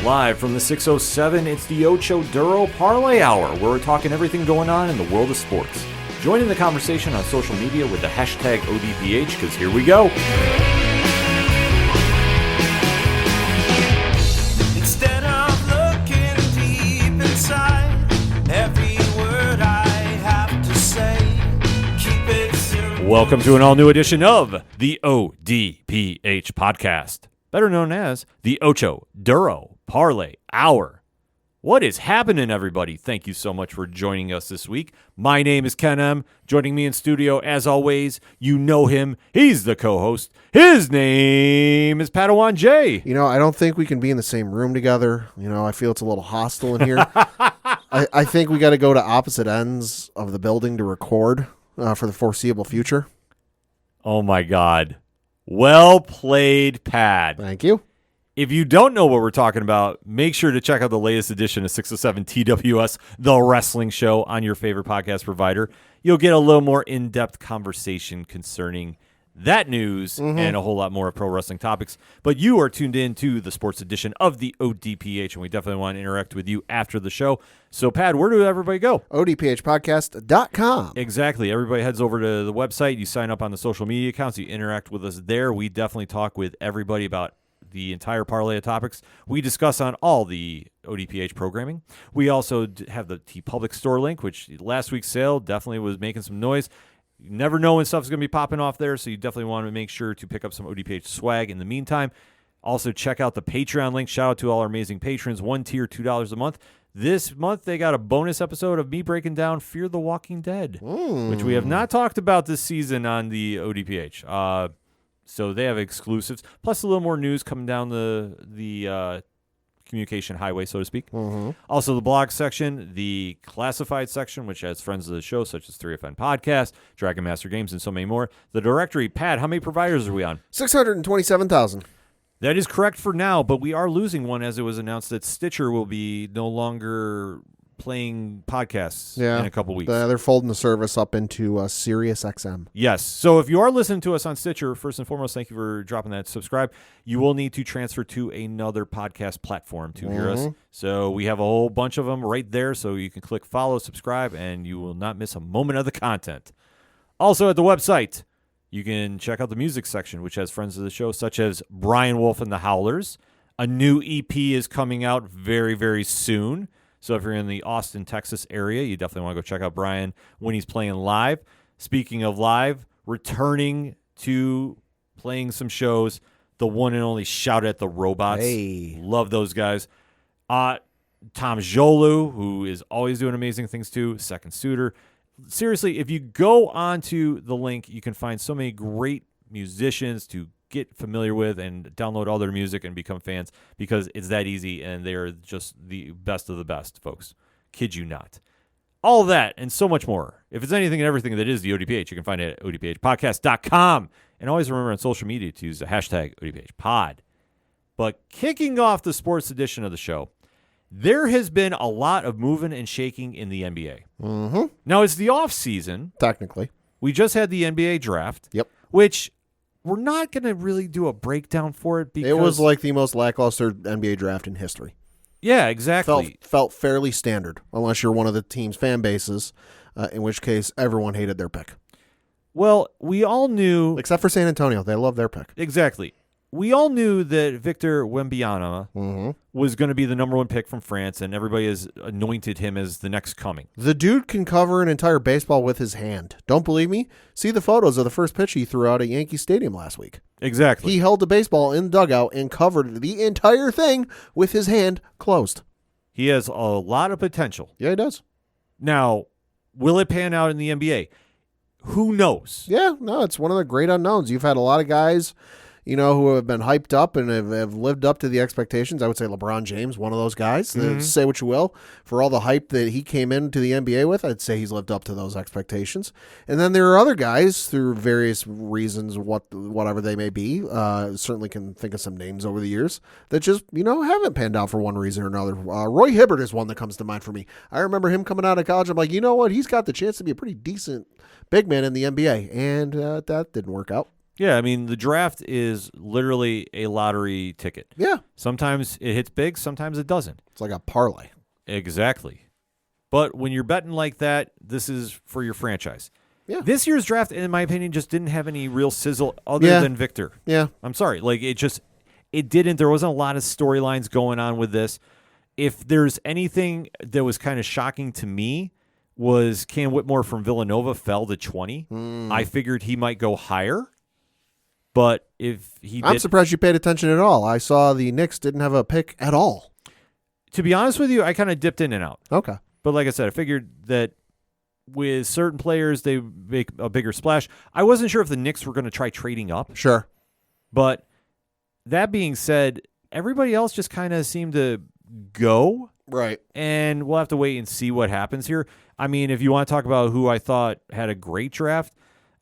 Live from the 607, it's the Ocho Duro Parlay Hour, where we're talking everything going on in the world of sports. Join in the conversation on social media with the hashtag ODPH, because here we go. Instead of looking deep inside, every word I have to say, keep it simple. Welcome to an all-new edition of the ODPH podcast, better known as the Ocho Duro Parlay Hour. What is happening, everybody? Thank you so much for joining us this week. My name is Ken M. Joining me in studio, as always, you know him. He's the co-host. His name is Padawan J. You know, I don't think we can be in the same room together. You know, I feel it's a little hostile in here. I think we got to go to opposite ends of the building to record for the foreseeable future. Oh, my God. Well played, Pad. Thank you. If you don't know what we're talking about, make sure to check out the latest edition of 607 TWS, The Wrestling Show, on your favorite podcast provider. You'll get a little more in-depth conversation concerning that news and a whole lot more of pro wrestling topics. But you are tuned in to the sports edition of the ODPH, and we definitely want to interact with you after the show. So, Pat, where do everybody go? ODPHpodcast.com. Exactly. Everybody heads over to the website. You sign up on the social media accounts. You interact with us there. We definitely talk with everybody about the entire parlay of topics we discuss on all the ODPH programming. We also have the TeePublic store link, which last week's sale definitely was making some noise. You never know when stuff's going to be popping off there, so you definitely want to make sure to pick up some ODPH swag in the meantime. Also, check out the Patreon link. Shout out to all our amazing patrons. One tier, $2 a month. This month, they got a bonus episode of me breaking down Fear the Walking Dead, which we have not talked about this season on the ODPH. So they have exclusives, plus a little more news coming down the communication highway, so to speak. Also, the blog section, the classified section, which has friends of the show, such as 3FN Podcast, Dragon Master Games, and so many more. The directory, Pat, how many providers are we on? 627,000. That is correct for now, but we are losing one, as it was announced that Stitcher will be no longer playing podcasts in a couple weeks. They're folding the service up into Sirius XM. Yes. So if you are listening to us on Stitcher, first and foremost, thank you for dropping that subscribe. You will need to transfer to another podcast platform to hear us. So we have a whole bunch of them right there, so you can click follow, subscribe, and you will not miss a moment of the content. Also at the website, you can check out the music section, which has friends of the show, such as Brian Wolf and the Howlers. A new EP is coming out very, very soon. So if you're in the Austin, Texas area, you definitely want to go check out Brian when he's playing live. Speaking of live, returning to playing some shows, the one and only Shout at the Robots. Hey. Love those guys. Tom Jolu, who is always doing amazing things too, Second Suitor. Seriously, if you go onto the link, you can find so many great musicians to get familiar with and download all their music and become fans, because it's that easy, and they're just the best of the best, folks. Kid you not. All that and so much more. If it's anything and everything that is the ODPH, you can find it at odphpodcast.com. And always remember on social media to use the hashtag ODPHpod. But kicking off the sports edition of the show, there has been a lot of moving and shaking in the NBA. Now, it's the off season. Technically. We just had the NBA draft. Yep. Which we're not going to really do a breakdown for it, because It was like the most lackluster NBA draft in history. Yeah, exactly. Felt fairly standard, unless you're one of the team's fan bases, in which case everyone hated their pick. Well, we all knew... Except for San Antonio. They love their pick. Exactly. We all knew that Victor Wembanyama was going to be the number one pick from France, and everybody has anointed him as the next coming. The dude can cover an entire baseball with his hand. Don't believe me? See the photos of the first pitch he threw out at Yankee Stadium last week. Exactly. He held the baseball in the dugout and covered the entire thing with his hand closed. He has a lot of potential. Yeah, he does. Now, will it pan out in the NBA? Who knows? Yeah, no, it's one of the great unknowns. You've had a lot of guys, you know, who have been hyped up and have lived up to the expectations. I would say LeBron James, one of those guys. Say what you will. For all the hype that he came into the NBA with, I'd say he's lived up to those expectations. And then there are other guys, through various reasons, whatever they may be, certainly can think of some names over the years, that just, you know, haven't panned out for one reason or another. Roy Hibbert is one that comes to mind for me. I remember him coming out of college. I'm like, you know what? He's got the chance to be a pretty decent big man in the NBA. And that didn't work out. Yeah, I mean, the draft is literally a lottery ticket. Yeah. Sometimes it hits big, sometimes it doesn't. It's like a parlay. Exactly. But when you're betting like that, this is for your franchise. Yeah. This year's draft, in my opinion, just didn't have any real sizzle other than Victor. Yeah. I'm sorry. Like, it didn't. There wasn't a lot of storylines going on with this. If there's anything that was kind of shocking to me was Cam Whitmore from Villanova fell to 20. I figured he might go higher. But if he I'm did, surprised you paid attention at all. I saw the Knicks didn't have a pick at all. to be honest with you, I kind of dipped in and out. Okay. But like I said, I figured that with certain players, they make a bigger splash. I wasn't sure if the Knicks were going to try trading up. Sure. But that being said, everybody else just kind of seemed to go. Right. And we'll have to wait and see what happens here. I mean, if you want to talk about who I thought had a great draft,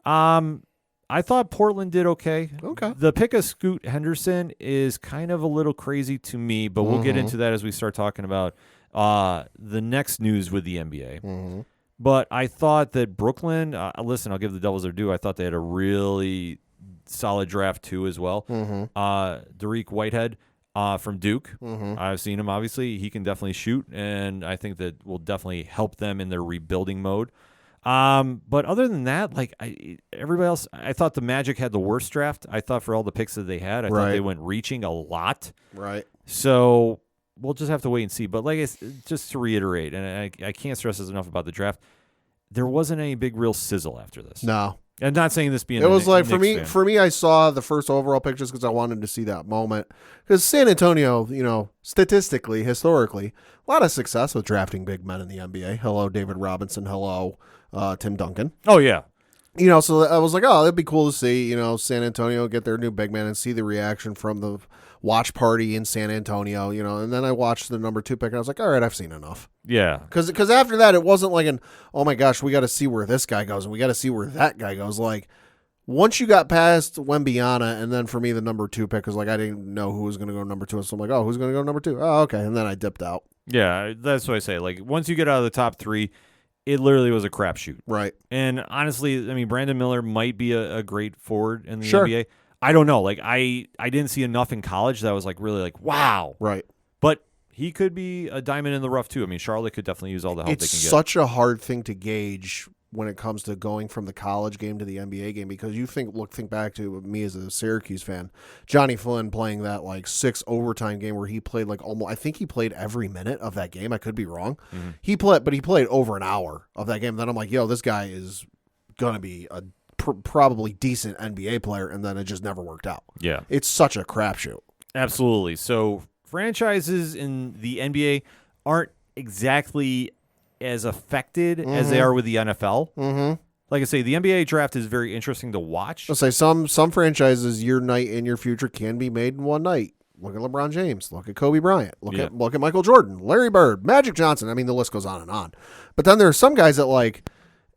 I thought Portland did okay. Okay. The pick of Scoot Henderson is kind of a little crazy to me, but we'll get into that as we start talking about the next news with the NBA. But I thought that Brooklyn, listen, I'll give the Devils their due. I thought they had a really solid draft too as well. Dariq Whitehead from Duke. I've seen him, obviously. He can definitely shoot, and I think that will definitely help them in their rebuilding mode. But other than that, like everybody else, I thought the Magic had the worst draft. I thought for all the picks that they had, I thought they went reaching a lot. Right. So we'll just have to wait and see. But like, just to reiterate, and I can't stress this enough about the draft, there wasn't any big real sizzle after this. No. I'm not saying this being. It was like for Knicks me. fan. For me, I saw the first overall pictures because I wanted to see that moment. Because San Antonio, statistically, historically, a lot of success with drafting big men in the NBA. Hello, David Robinson. Hello, Tim Duncan. Oh yeah. So I was like, oh, that'd be cool to see, San Antonio get their new big man and see the reaction from the watch party in San Antonio, and then I watched the number 2 pick and I was like, all right, I've seen enough. Yeah. Because after that, it wasn't like oh my gosh, we got to see where this guy goes and we got to see where that guy goes. Like, once you got past Wembyana, and then for me, the number 2 pick was like, I didn't know who was going to go number 2. So I'm like, oh, who's going to go number 2? Oh, okay. And then I dipped out. Yeah, that's what I say. Like, once you get out of the top 3, it literally was a crapshoot. Right. And honestly, I mean, Brandon Miller might be a great forward in the Sure. NBA. I don't know. Like, I didn't see enough in college that I was like really like, wow. Right. But he could be a diamond in the rough too. I mean, Charlotte could definitely use all the help It's they can get. such a hard thing to gauge when it comes to going from the college game to the NBA game, because you think back to me as a Syracuse fan, Johnny Flynn playing that like 6 overtime game where he played like almost, I think he played every minute of that game. I could be wrong. He played over an hour of that game. Then I'm like, yo, this guy is going to be a probably decent NBA player. And then it just never worked out. Yeah. It's such a crapshoot. Absolutely. So franchises in the NBA aren't exactly as affected as they are with the NFL. Like I say, the NBA draft is very interesting to watch. I'll say some franchises, your night and your future can be made in one night. Look at LeBron James. Look at Kobe Bryant. Look at Michael Jordan, Larry Bird, Magic Johnson. I mean, the list goes on and on. But then there are some guys that like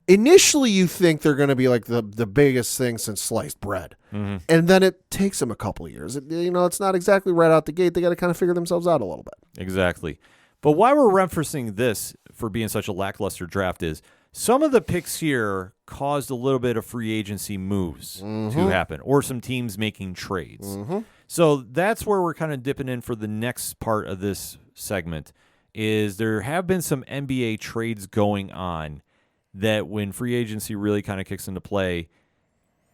initially you think they're going to be like the biggest thing since sliced bread, and then it takes them a couple of years. It's not exactly right out the gate. They got to kind of figure themselves out a little bit. Exactly. But why we're referencing this for being such a lackluster draft is some of the picks here caused a little bit of free agency moves to happen, or some teams making trades. So that's where we're kind of dipping in for the next part of this segment, is there have been some NBA trades going on that when free agency really kind of kicks into play,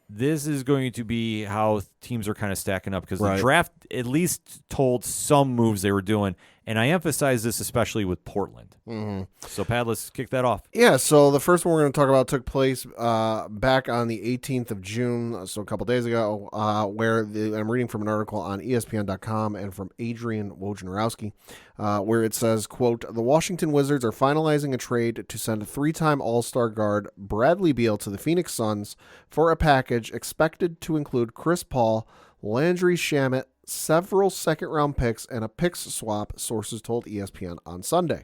this is going to be how teams are kind of stacking up, because the draft at least told some moves they were doing. And I emphasize this especially with Portland. So, Pat, let's kick that off. Yeah, so the first one we're going to talk about took place back on the 18th of June, so a couple days ago, where I'm reading from an article on ESPN.com and from Adrian Wojnarowski, where it says, quote, the Washington Wizards are finalizing a trade to send 3-time All-Star guard Bradley Beal to the Phoenix Suns for a package expected to include Chris Paul, Landry Shamet, several second-round picks, and a picks swap, sources told ESPN on Sunday.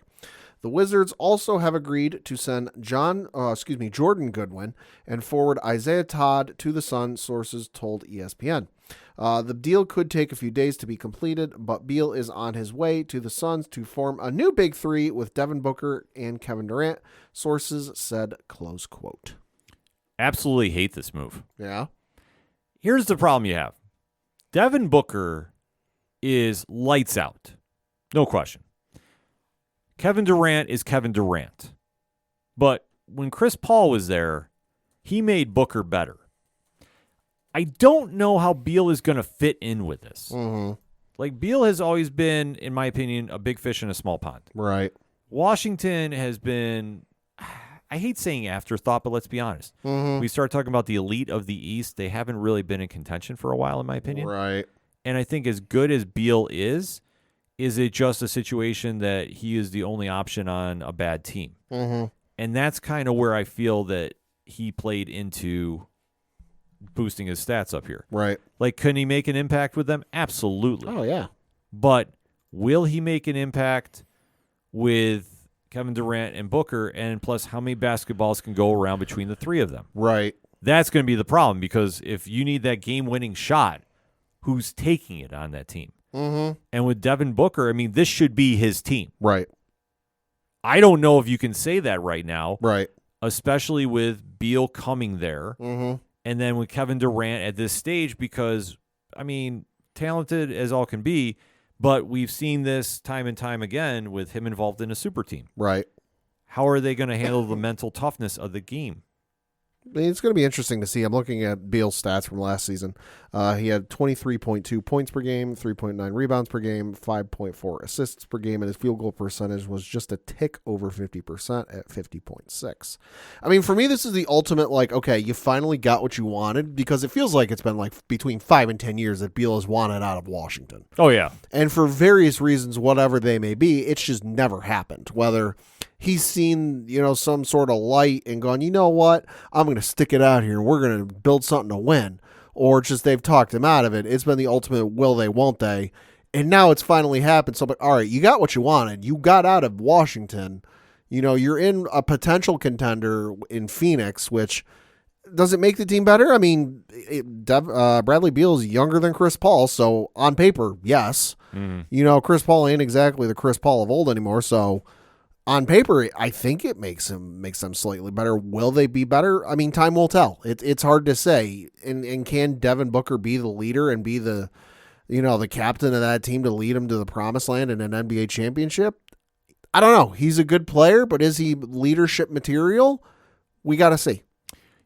The Wizards also have agreed to send Jordan Goodwin and forward Isaiah Todd to the Suns, sources told ESPN. The deal could take a few days to be completed, but Beal is on his way to the Suns to form a new big three with Devin Booker and Kevin Durant, sources said, close quote. Absolutely hate this move. Yeah. Here's the problem you have. Devin Booker is lights out. No question. Kevin Durant is Kevin Durant. But when Chris Paul was there, he made Booker better. I don't know how Beal is going to fit in with this. Mm-hmm. Like, Beal has always been, in my opinion, a big fish in a small pond. Right. Washington has been, I hate saying afterthought, but let's be honest. Mm-hmm. We start talking about the elite of the East. They haven't really been in contention for a while, in my opinion. Right. And I think as good as Beal is it just a situation that he is the only option on a bad team? Mm-hmm. And that's kind of where I feel that he played into boosting his stats up here. Right. Like, can he make an impact with them? Absolutely. Oh, yeah. But will he make an impact with Kevin Durant and Booker? And plus, how many basketballs can go around between the three of them? Right. That's going to be the problem, because if you need that game-winning shot, who's taking it on that team? Mm-hmm. And with Devin Booker, I mean, this should be his team. Right. I don't know if you can say that right now, Right. especially with Beal coming there. Mm-hmm. And then with Kevin Durant at this stage, because, I mean, talented as all can be, but we've seen this time and time again with him involved in a super team. Right. How are they going to handle the mental toughness of the game? I mean, it's going to be interesting to see. I'm looking at Beal's stats from last season. He had 23.2 points per game, 3.9 rebounds per game, 5.4 assists per game, and his field goal percentage was just a tick over 50% at 50.6. I mean, for me, this is the ultimate, like, okay, you finally got what you wanted, because it feels like it's been like between 5 and 10 years that Beal has wanted out of Washington. Oh, yeah. And for various reasons, whatever they may be, it's just never happened. Whether he's seen, some sort of light and gone, you know what, I'm going to stick it out here and we're going to build something to win. Or just they've talked him out of it. It's been the ultimate will they, won't they. And now it's finally happened. So, but all right, you got what you wanted. You got out of Washington. You're in a potential contender in Phoenix, which does it make the team better? I mean, Bradley Beal is younger than Chris Paul. So on paper, yes. Mm-hmm. Chris Paul ain't exactly the Chris Paul of old anymore. So on paper, I think it makes them slightly better. Will they be better? I mean, time will tell. It's hard to say. And can Devin Booker be the leader and be the captain of that team to lead them to the promised land and an NBA championship? I don't know. He's a good player, but is he leadership material? We got to see.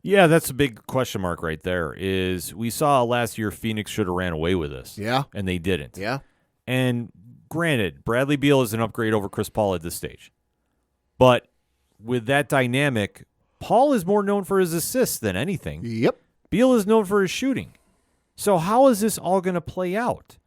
Yeah, that's a big question mark right there. Is we saw last year Phoenix should have ran away with this. Yeah. And they didn't. Yeah. And granted, Bradley Beal is an upgrade over Chris Paul at this stage. But with that dynamic, Paul is more known for his assists than anything. Yep. Beal is known for his shooting. So how is this all going to play out?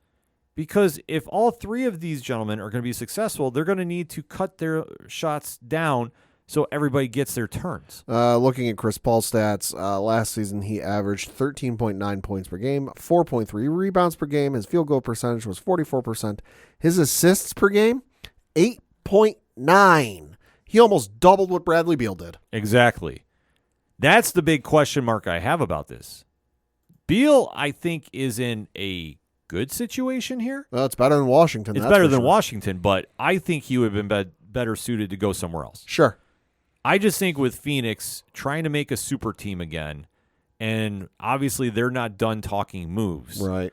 Because if all three of these gentlemen are going to be successful, they're going to need to cut their shots down so everybody gets their turns. Looking at Chris Paul's stats, last season he averaged 13.9 points per game, 4.3 rebounds per game. His field goal percentage was 44%. His assists per game, 8.9. He almost doubled what Bradley Beal did. Exactly. That's the big question mark I have about this. Beal, I think, is in a good situation here. Well, it's better than Washington. It's better than Washington, but I think he would have been better suited to go somewhere else. Sure. I just think with Phoenix trying to make a super team again, and obviously they're not done talking moves. Right.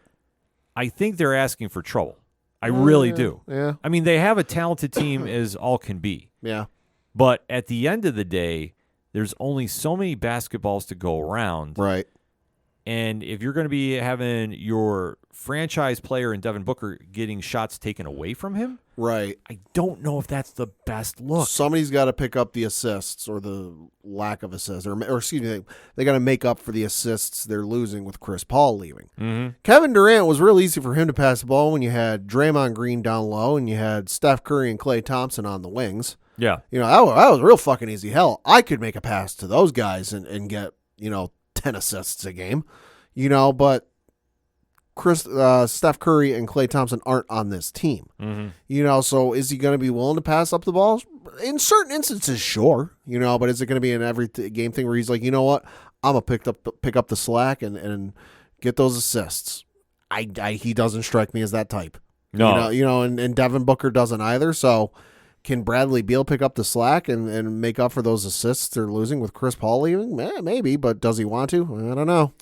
I think they're asking for trouble. I really do. Yeah. I mean, they have a talented team as all can be. Yeah. But at the end of the day, there's only so many basketballs to go around. Right. And if you're going to be having your franchise player in Devin Booker getting shots taken away from him, right, I don't know if that's the best look. Somebody's got to pick up the assists or the lack of assists, or excuse me, they got to make up for the assists they're losing with Chris Paul leaving. Mm-hmm. Kevin Durant was real easy for him to pass the ball when you had Draymond Green down low and you had Steph Curry and Klay Thompson on the wings. Yeah. That was real fucking easy. Hell, I could make a pass to those guys and get, 10 assists a game, but Steph Curry and Klay Thompson aren't on this team. Mm-hmm. So is he going to be willing to pass up the ball? In certain instances, sure, but is it going to be an every game thing where he's like, you know what, I'm going to pick up the slack and get those assists? He doesn't strike me as that type. No. And Devin Booker doesn't either. So can Bradley Beal pick up the slack and make up for those assists they're losing with Chris Paul leaving? Maybe, but does he want to? I don't know.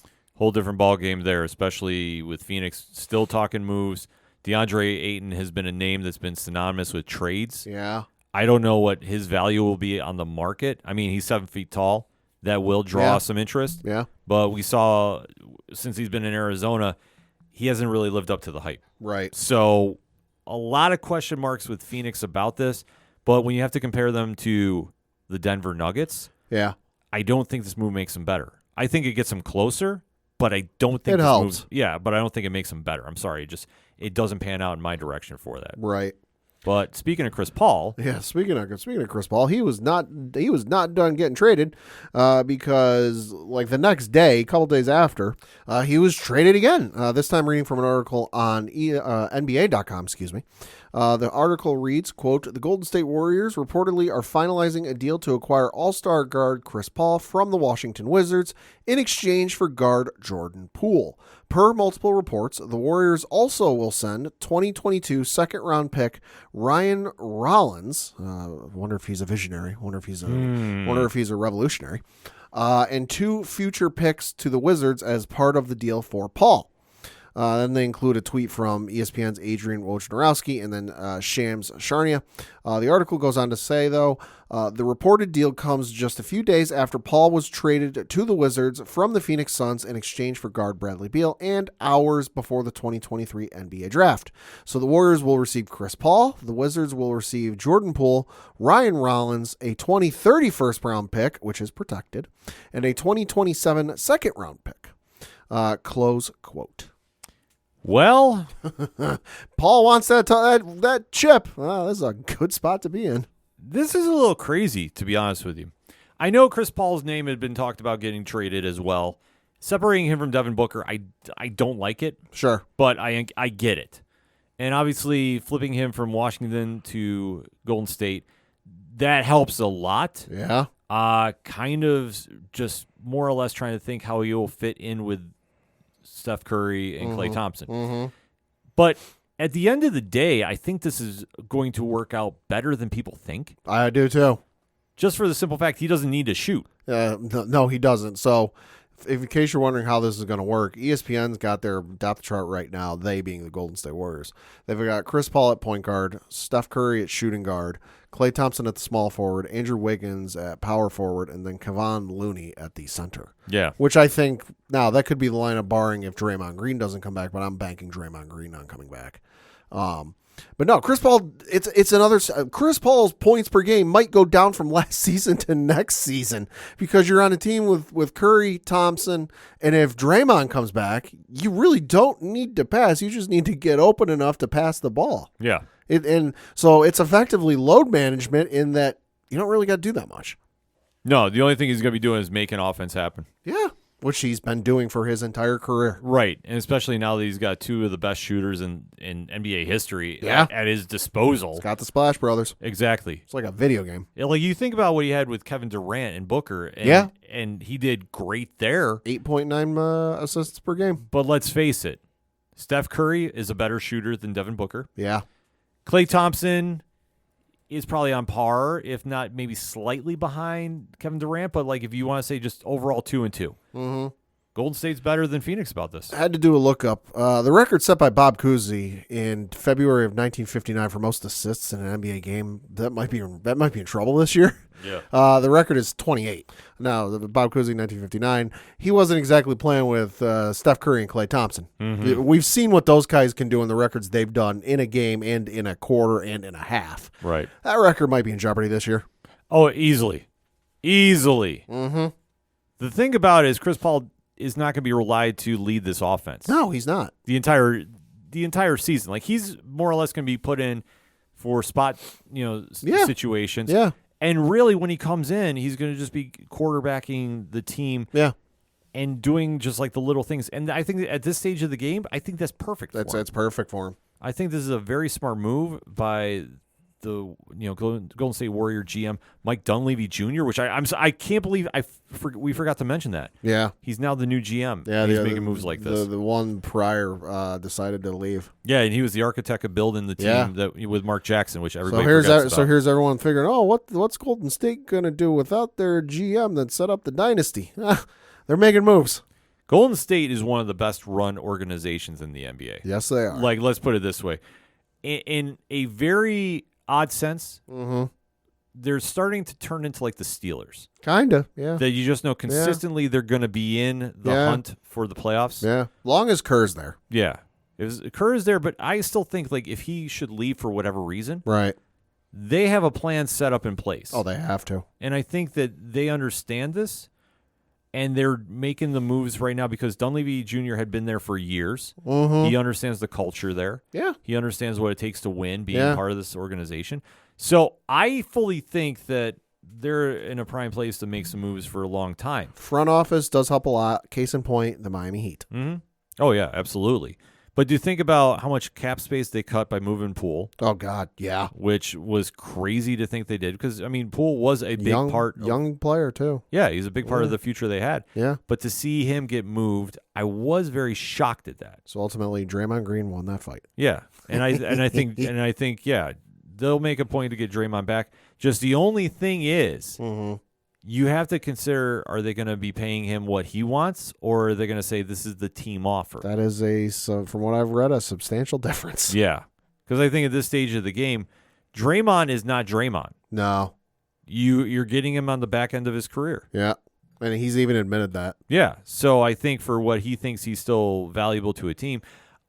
whole different ball game there, especially with Phoenix still talking moves. DeAndre Ayton has been a name that's been synonymous with trades. Yeah. I don't know what his value will be on the market. I mean, he's 7 feet tall. That will draw some interest. Yeah. But we saw, since he's been in Arizona, he hasn't really lived up to the hype. Right. So a lot of question marks with Phoenix about this. But when you have to compare them to the Denver Nuggets, Yeah. I don't think this move makes them better. I think it gets them closer, but I don't think It this helps. moves. Yeah, but I don't think it makes them better. I'm sorry. It doesn't pan out in my direction for that. Right. But speaking of Chris Paul, Yeah, speaking of Chris Paul, he was not done getting traded because like the next day, a couple days after, he was traded again. This time reading from an article on NBA.com. Excuse me. The article reads, quote, "The Golden State Warriors reportedly are finalizing a deal to acquire all-star guard Chris Paul from the Washington Wizards in exchange for guard Jordan Poole. Per multiple reports, the Warriors also will send 2022 second-round pick Ryan Rollins. Wonder if he's a visionary. Wonder if he's a revolutionary. And 2 future picks to the Wizards as part of the deal for Paul. Then they include a tweet from ESPN's Adrian Wojnarowski and then Shams Charania. The article goes on to say, though, the reported deal comes just a few days after Paul was traded to the Wizards from the Phoenix Suns in exchange for guard Bradley Beal and hours before the 2023 NBA draft. So the Warriors will receive Chris Paul, the Wizards will receive Jordan Poole, Ryan Rollins, a 2030 first-round pick, which is protected, and a 2027 second-round pick. Close quote. well, Paul wants that chip. Well, this is a good spot to be in. this is a little crazy, to be honest with you. I know Chris Paul's name had been talked about getting traded as well. Separating him from Devin Booker, I don't like it, Sure. but I get it. And obviously, flipping him from Washington to Golden State, that helps a lot. Yeah. Kind of just more or less trying to think how he'll fit in with Steph Curry and Klay Thompson. Mm-hmm. But at the end of the day, I think this is going to work out better than people think. I do too. Just for the simple fact he doesn't need to shoot. No, he doesn't. So, in case you're wondering how this is going to work, ESPN's got their depth chart right now, they being the Golden State Warriors. They've got Chris Paul at point guard, Steph Curry at shooting guard, Klay Thompson at the small forward, Andrew Wiggins at power forward, and then Kevon Looney at the center. Yeah. Which I think, now that could be the lineup barring if Draymond Green doesn't come back, but I'm banking Draymond Green on coming back. But no, Chris Paul, it's another, Chris Paul's points per game might go down from last season to next season because you're on a team with Curry, Thompson, and if Draymond comes back, you really don't need to pass. You just need to get open enough to pass the ball. Yeah. And so it's effectively load management in that you don't really got to do that much. No, the only thing he's going to be doing is making offense happen. Yeah. Which he's been doing for his entire career. Right, and especially now that he's got 2 of the best shooters in NBA history Yeah. at his disposal. He's got the Splash Brothers. Exactly. It's like a video game. Yeah, like you think about what he had with Kevin Durant and Booker, and, Yeah. and he did great there. 8.9 assists per game. But let's face it, Steph Curry is a better shooter than Devin Booker. Yeah. Klay Thompson is probably on par, if not maybe slightly behind Kevin Durant. But like if you want to say just overall 2 and 2, Golden State's better than Phoenix about this. I had to do a lookup. The record set by Bob Cousy in February of 1959 for most assists in an NBA game. That might be in trouble this year. Yeah. The record is 28. Now, Bob Cousy, 1959, he wasn't exactly playing with Steph Curry and Klay Thompson. We've seen what those guys can do in the records they've done in a game and in a quarter and in a half. Right. That record might be in jeopardy this year. Oh, easily. Mm-hmm. The thing about it is Chris Paul is not going to be relied to lead this offense. No, he's not. The entire season. Like he's more or less going to be put in for spot, situations. Yeah. And really when he comes in, he's going to just be quarterbacking the team. Yeah. And doing just like the little things. And I think that at this stage of the game, I think that's perfect for him. That's perfect for him. I think this is a very smart move by the Golden State Warrior GM Mike Dunleavy Jr., which I can't believe we forgot to mention that. Yeah, he's now the new GM. Yeah, he's making moves like this. The one prior decided to leave. Yeah, and he was the architect of building the team with Mark Jackson, which everybody forgets about. So here's everyone figuring, what's Golden State gonna do without their GM that set up the dynasty? They're making moves. Golden State is one of the best run organizations in the NBA. Yes, they are. Like, let's put it this way. In a very odd sense, they're starting to turn into like the Steelers. Kinda, yeah. That you just know consistently they're going to be in the hunt for the playoffs. Yeah, long as Kerr's there. Yeah. Kerr is there, but I still think like if he should leave for whatever reason, Right. they have a plan set up in place. Oh, they have to. And I think that they understand this, and they're making the moves right now because Dunleavy Jr. had been there for years. He understands the culture there. Yeah. He understands what it takes to win, being part of this organization. So I fully think that they're in a prime place to make some moves for a long time. Front office does help a lot. Case in point, the Miami Heat. Oh, yeah, absolutely. But do you think about how much cap space they cut by moving Poole? Oh, God, yeah. Which was crazy to think they did because, I mean, Poole was a big part. Young player, too. Yeah, he's a big part of the future they had. Yeah. But to see him get moved, I was very shocked at that. So ultimately, Draymond Green won that fight. Yeah, and I think yeah, they'll make a point to get Draymond back. Just the only thing is, you have to consider: are they going to be paying him what he wants, or are they going to say this is the team offer? That is from what I've read, a substantial difference. Yeah, because I think at this stage of the game, Draymond is not Draymond. No, you're getting him on the back end of his career. Yeah, and he's even admitted that. Yeah, so I think for what he thinks he's still valuable to a team,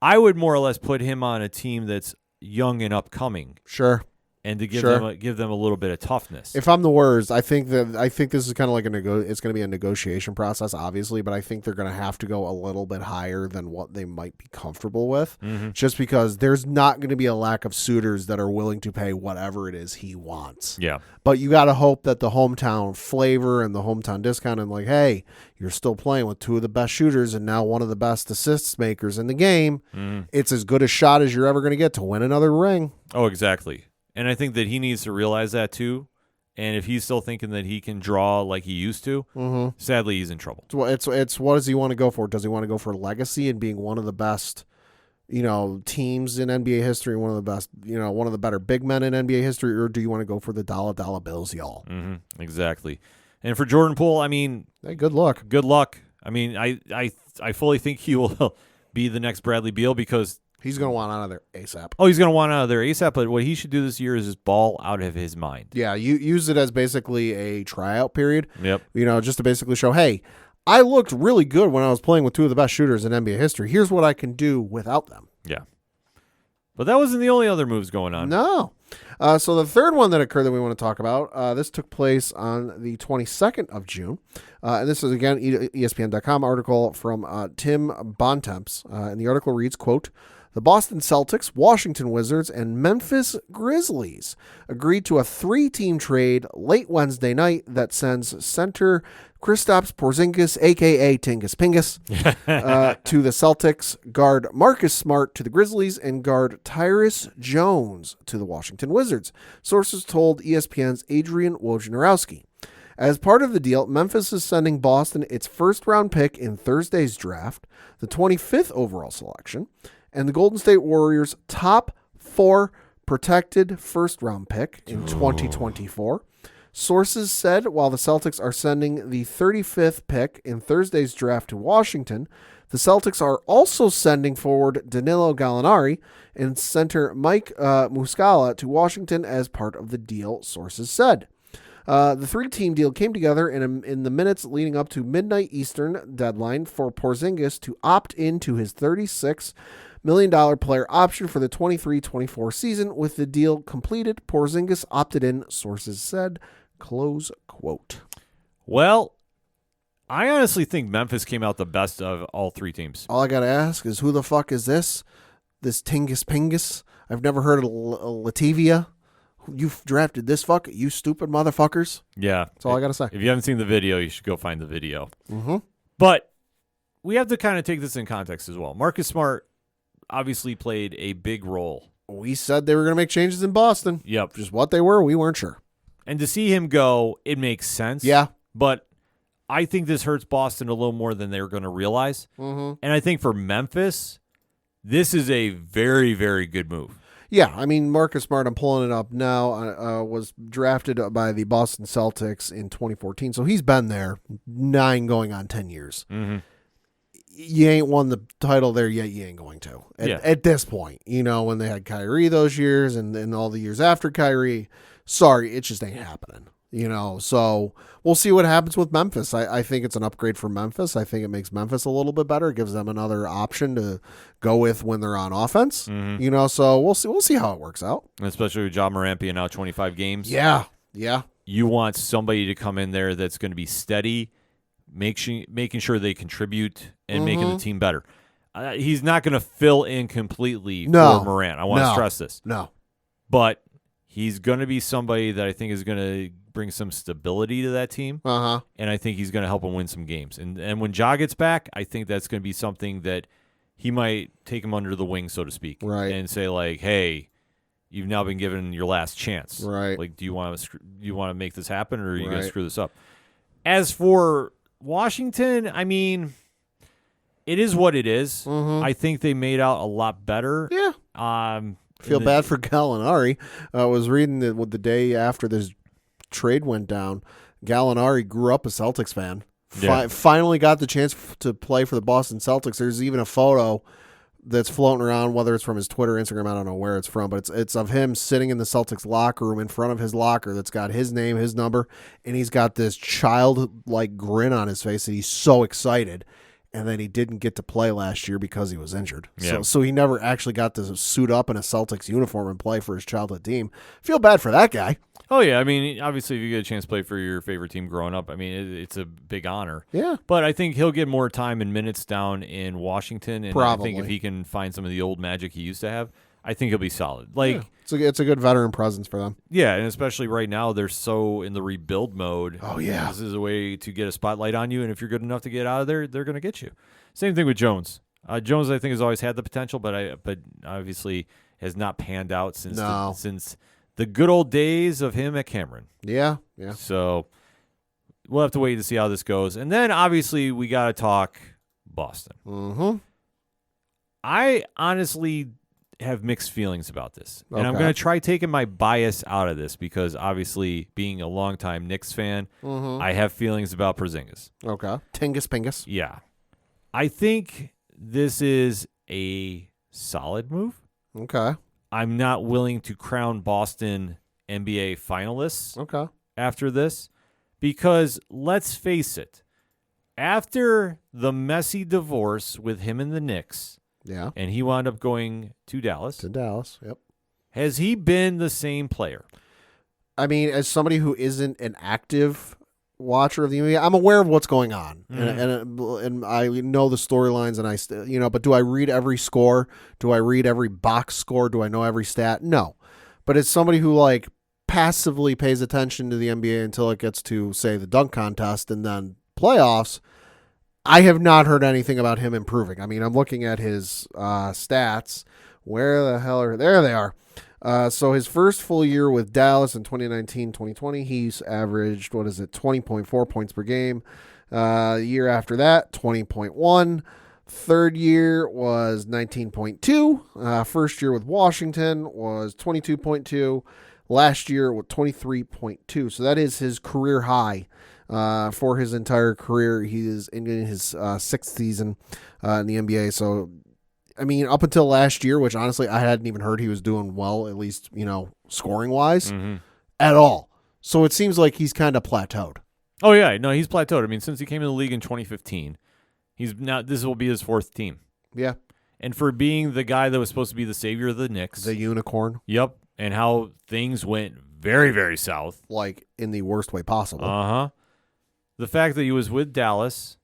I would more or less put him on a team that's young and upcoming. Sure. And to give them a little bit of toughness. If I'm the worst, I think this is kind of like it's going to be a negotiation process, obviously, but I think they're going to have to go a little bit higher than what they might be comfortable with, just because there's not going to be a lack of suitors that are willing to pay whatever it is he wants. Yeah. But you got to hope that the hometown flavor and the hometown discount and like, hey, you're still playing with two of the best shooters and now one of the best assists makers in the game. It's as good a shot as you're ever going to get to win another ring. Oh, exactly. And I think that he needs to realize that too. And if he's still thinking that he can draw like he used to, sadly, he's in trouble. It's what does he want to go for? Does he want to go for legacy and being one of the best, teams in NBA history, one of the best, one of the better big men in NBA history, or do you want to go for the dollar bills, y'all? Exactly. And for Jordan Poole, I mean, hey, good luck. Good luck. I mean, I fully think he will be the next Bradley Beal because he's going to want out of there ASAP. Oh, he's going to want out of there ASAP, but what he should do this year is just ball out of his mind. Yeah, you use it as basically a tryout period. Yep. Just to basically show, hey, I looked really good when I was playing with two of the best shooters in NBA history. Here's what I can do without them. Yeah. But that wasn't the only other moves going on. No. So the third one that occurred that we want to talk about, this took place on the 22nd of June. And this is, again, ESPN.com article from Tim Bontemps. And the article reads, quote, "The Boston Celtics, Washington Wizards, and Memphis Grizzlies agreed to a 3-team trade late Wednesday night that sends center Kristaps Porzingis, a.k.a. Tingus Pingus, to the Celtics, guard Marcus Smart to the Grizzlies, and guard Tyrus Jones to the Washington Wizards, sources told ESPN's Adrian Wojnarowski. As part of the deal, Memphis is sending Boston its first-round pick in Thursday's draft, the 25th overall selection, and the Golden State Warriors' top 4 protected first-round pick in 2024. Sources said while the Celtics are sending the 35th pick in Thursday's draft to Washington, the Celtics are also sending forward Danilo Gallinari and center Mike Muscala to Washington as part of the deal, sources said. The 3-team deal came together in the minutes leading up to midnight Eastern deadline for Porzingis to opt into his $36 million player option for the 23-24 season. With the deal completed, Porzingis opted in, sources said, close quote. Well, I honestly think Memphis came out the best of all 3 teams. All I got to ask is who the fuck is this? This Tingus Pingus? I've never heard of Lativia. You've drafted this fuck, you stupid motherfuckers. Yeah. That's all I got to say. If you haven't seen the video, you should go find the video. Mm-hmm. But we have to kind of take this in context as well. Marcus Smart obviously played a big role. We said they were going to make changes in Boston. Yep. Just what they were, we weren't sure. And to see him go, it makes sense. Yeah. But I think this hurts Boston a little more than they're going to realize. Mm-hmm. And I think for Memphis, this is a very, very good move. Yeah, I mean, Marcus Smart, I'm pulling it up now, was drafted by the Boston Celtics in 2014. So he's been there 9 going on 10 years. Mm-hmm. you ain't won the title there yet. You ain't going to at this point. When they had Kyrie those years and all the years after Kyrie. Sorry, it just ain't happening. So we'll see what happens with Memphis. I think it's an upgrade for Memphis. I think it makes Memphis a little bit better. It gives them another option to go with when they're on offense. So we'll see how it works out. Especially with Ja Morant being out 25 games. Yeah. You want somebody to come in there that's going to be steady, making sure they contribute and making the team better. He's not going to fill in completely for Morant. I want to stress this. No. But he's going to be somebody that I think is going to bring some stability to that team. And I think he's going to help them win some games. And when Ja gets back, I think that's going to be something that he might take him under the wing, so to speak. Right. And say, like, hey, you've now been given your last chance. Right. Like, do you want to make this happen, or are you going to screw this up? As for Washington, I mean, it is what it is. I think they made out a lot better. Yeah. Feel bad for Gallinari. I was reading that the day after this trade went down, Gallinari grew up a Celtics fan. Finally got the chance to play for the Boston Celtics. There's even a photo that's floating around, whether it's from his Twitter, Instagram, I don't know where it's from, but it's of him sitting in the Celtics locker room in front of his locker that's got his name, his number, and he's got this childlike grin on his face that he's so excited. And then he didn't get to play last year because he was injured. Yeah. So he never actually got to suit up in a Celtics uniform and play for his childhood team. Feel bad for that guy. Oh, yeah. I mean, obviously, if you get a chance to play for your favorite team growing up, I mean, it's a big honor. Yeah. But I think he'll get more time and minutes down in Washington. And Probably. I think if he can find some of the old magic he used to have, I think he'll be solid. Like, it's a good veteran presence for them. Yeah, and especially right now, they're so in the rebuild mode. Oh, yeah. This is a way to get a spotlight on you, and if you're good enough to get out of there, they're going to get you. Same thing with Jones. Jones, I think, has always had the potential, but obviously has not panned out since the good old days of him at Cameron. Yeah. So we'll have to wait to see how this goes. And then, obviously, we got to talk Boston. I honestly have mixed feelings about this. And I'm going to try taking my bias out of this because, obviously, being a longtime Knicks fan, I have feelings about Porzingis. Okay. Tingus Pingus. Yeah. I think this is a solid move. Okay. I'm not willing to crown Boston NBA finalists after this because, let's face it, after the messy divorce with him and the Knicks, and he wound up going to Dallas. Yep. Has he been the same player? I mean, as somebody who isn't an active watcher of the NBA, I'm aware of what's going on, and I know the storylines, and but do I read every score? Do I read every box score? Do I know every stat? No. But as somebody who passively pays attention to the NBA until it gets to, say, the dunk contest and then playoffs, I have not heard anything about him improving. I mean, I'm looking at his stats. Where the hell are there? They are. So his first full year with Dallas in 2019-2020, he's averaged 20.4 points per game. The year after that, 20.1. Third year was 19.2. First year with Washington was 22.2. Last year with 23.2. So that is his career high. For his entire career. He is in his sixth season in the NBA. So, I mean, up until last year, which honestly I hadn't even heard he was doing well, at least, scoring wise, at all. So it seems like he's kind of plateaued. Oh, yeah. No, he's plateaued. I mean, since he came in the league in 2015, this will be his fourth team. Yeah. And for being the guy that was supposed to be the savior of the Knicks. The unicorn. Yep. And how things went very, very south. Like in the worst way possible. Uh-huh. The fact that he was with Dallas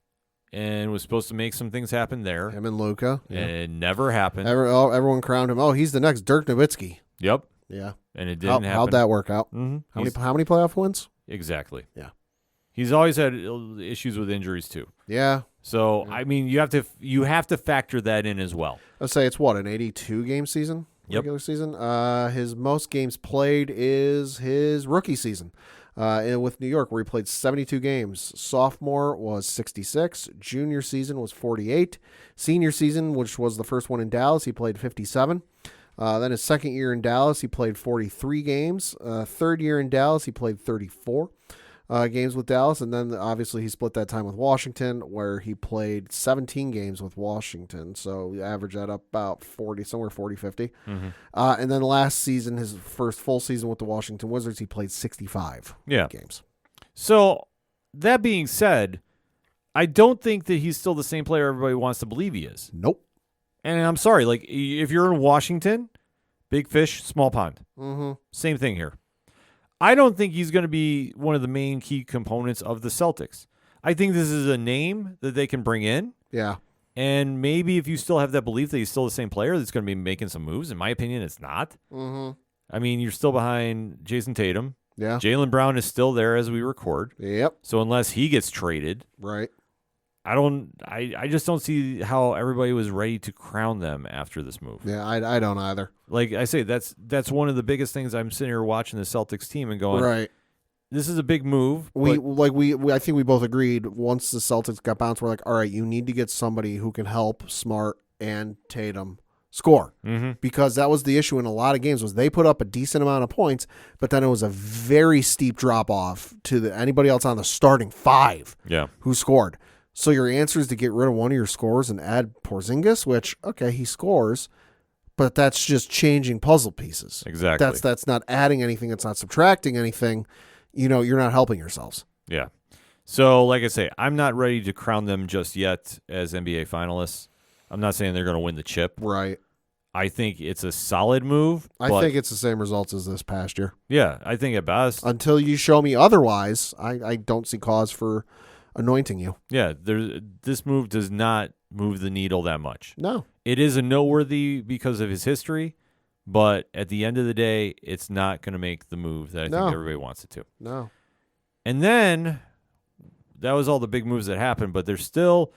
and was supposed to make some things happen there. Him and Luka. And it never happened. Everyone crowned him. Oh, he's the next Dirk Nowitzki. Yep. Yeah. And it didn't happen. How'd that work out? Mm-hmm. How many playoff wins? Exactly. Yeah. He's always had issues with injuries too. Yeah. So, I mean, you have to factor that in as well. Let's say it's an 82 game season? Regular season? His most games played is his rookie season. With New York, where he played 72 games. Sophomore was 66. Junior season was 48. Senior season, which was the first one in Dallas, he played 57. Then his second year in Dallas, he played 43 games. Third year in Dallas, he played 34. games with Dallas, and then obviously he split that time with Washington, where he played 17 games with Washington. So you average that up about 40, somewhere 40, 50. And then last season, his first full season with the Washington Wizards, he played 65 games. So that being said, I don't think that he's still the same player everybody wants to believe he is. Nope. And I'm sorry, like if you're in Washington, big fish, small pond. Same thing here. I don't think he's going to be one of the main key components of the Celtics. I think this is a name that they can bring in. Yeah. And maybe if you still have that belief that he's still the same player that's going to be making some moves, in my opinion, it's not. I mean, you're still behind Jason Tatum. Yeah. Jaylen Brown is still there as we record. Yep. So unless he gets traded, right. I just don't see how everybody was ready to crown them after this move. Yeah, I don't either. Like I say, that's one of the biggest things. I'm sitting here watching the Celtics team and going, right. This is a big move. I think we both agreed once the Celtics got bounced, we're like, all right, you need to get somebody who can help Smart and Tatum score, because that was the issue in a lot of games was they put up a decent amount of points, but then it was a very steep drop off to anybody else on the starting five who scored. So your answer is to get rid of one of your scores and add Porzingis, which, okay, he scores, but that's just changing puzzle pieces. Exactly. That's not adding anything. It's not subtracting anything. You're not helping yourselves. Yeah. So, like I say, I'm not ready to crown them just yet as NBA finalists. I'm not saying they're going to win the chip. Right. I think it's a solid move. I think it's the same results as this past year. Yeah, I think at best. Until you show me otherwise, I don't see cause for anointing you. Yeah, this move does not move the needle that much. No. It is a noteworthy because of his history, but at the end of the day, it's not going to make the move that I think everybody wants it to. No. And then that was all the big moves that happened, but there's still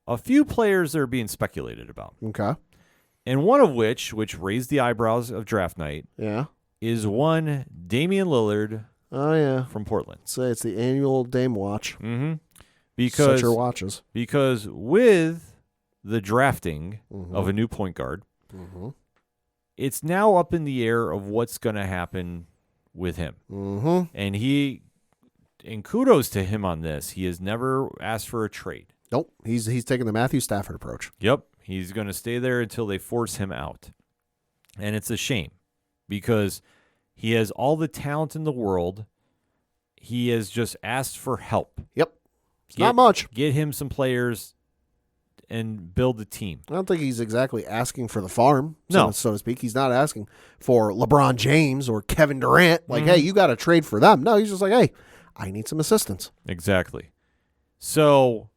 a few players that are being speculated about. Okay. And one of which raised the eyebrows of draft night, is one Damian Lillard. Oh, yeah. From Portland. Say it's the annual Dame watch. Because set your watches. Because with the drafting of a new point guard, it's now up in the air of what's going to happen with him. And kudos to him on this. He has never asked for a trade. Nope. He's taking the Matthew Stafford approach. Yep. He's going to stay there until they force him out. And it's a shame because he has all the talent in the world. He has just asked for help. Yep. It's not much. Get him some players and build the team. I don't think he's exactly asking for the farm, so to speak. He's not asking for LeBron James or Kevin Durant. Like, hey, you got to trade for them. No, he's just like, hey, I need some assistance. Exactly. So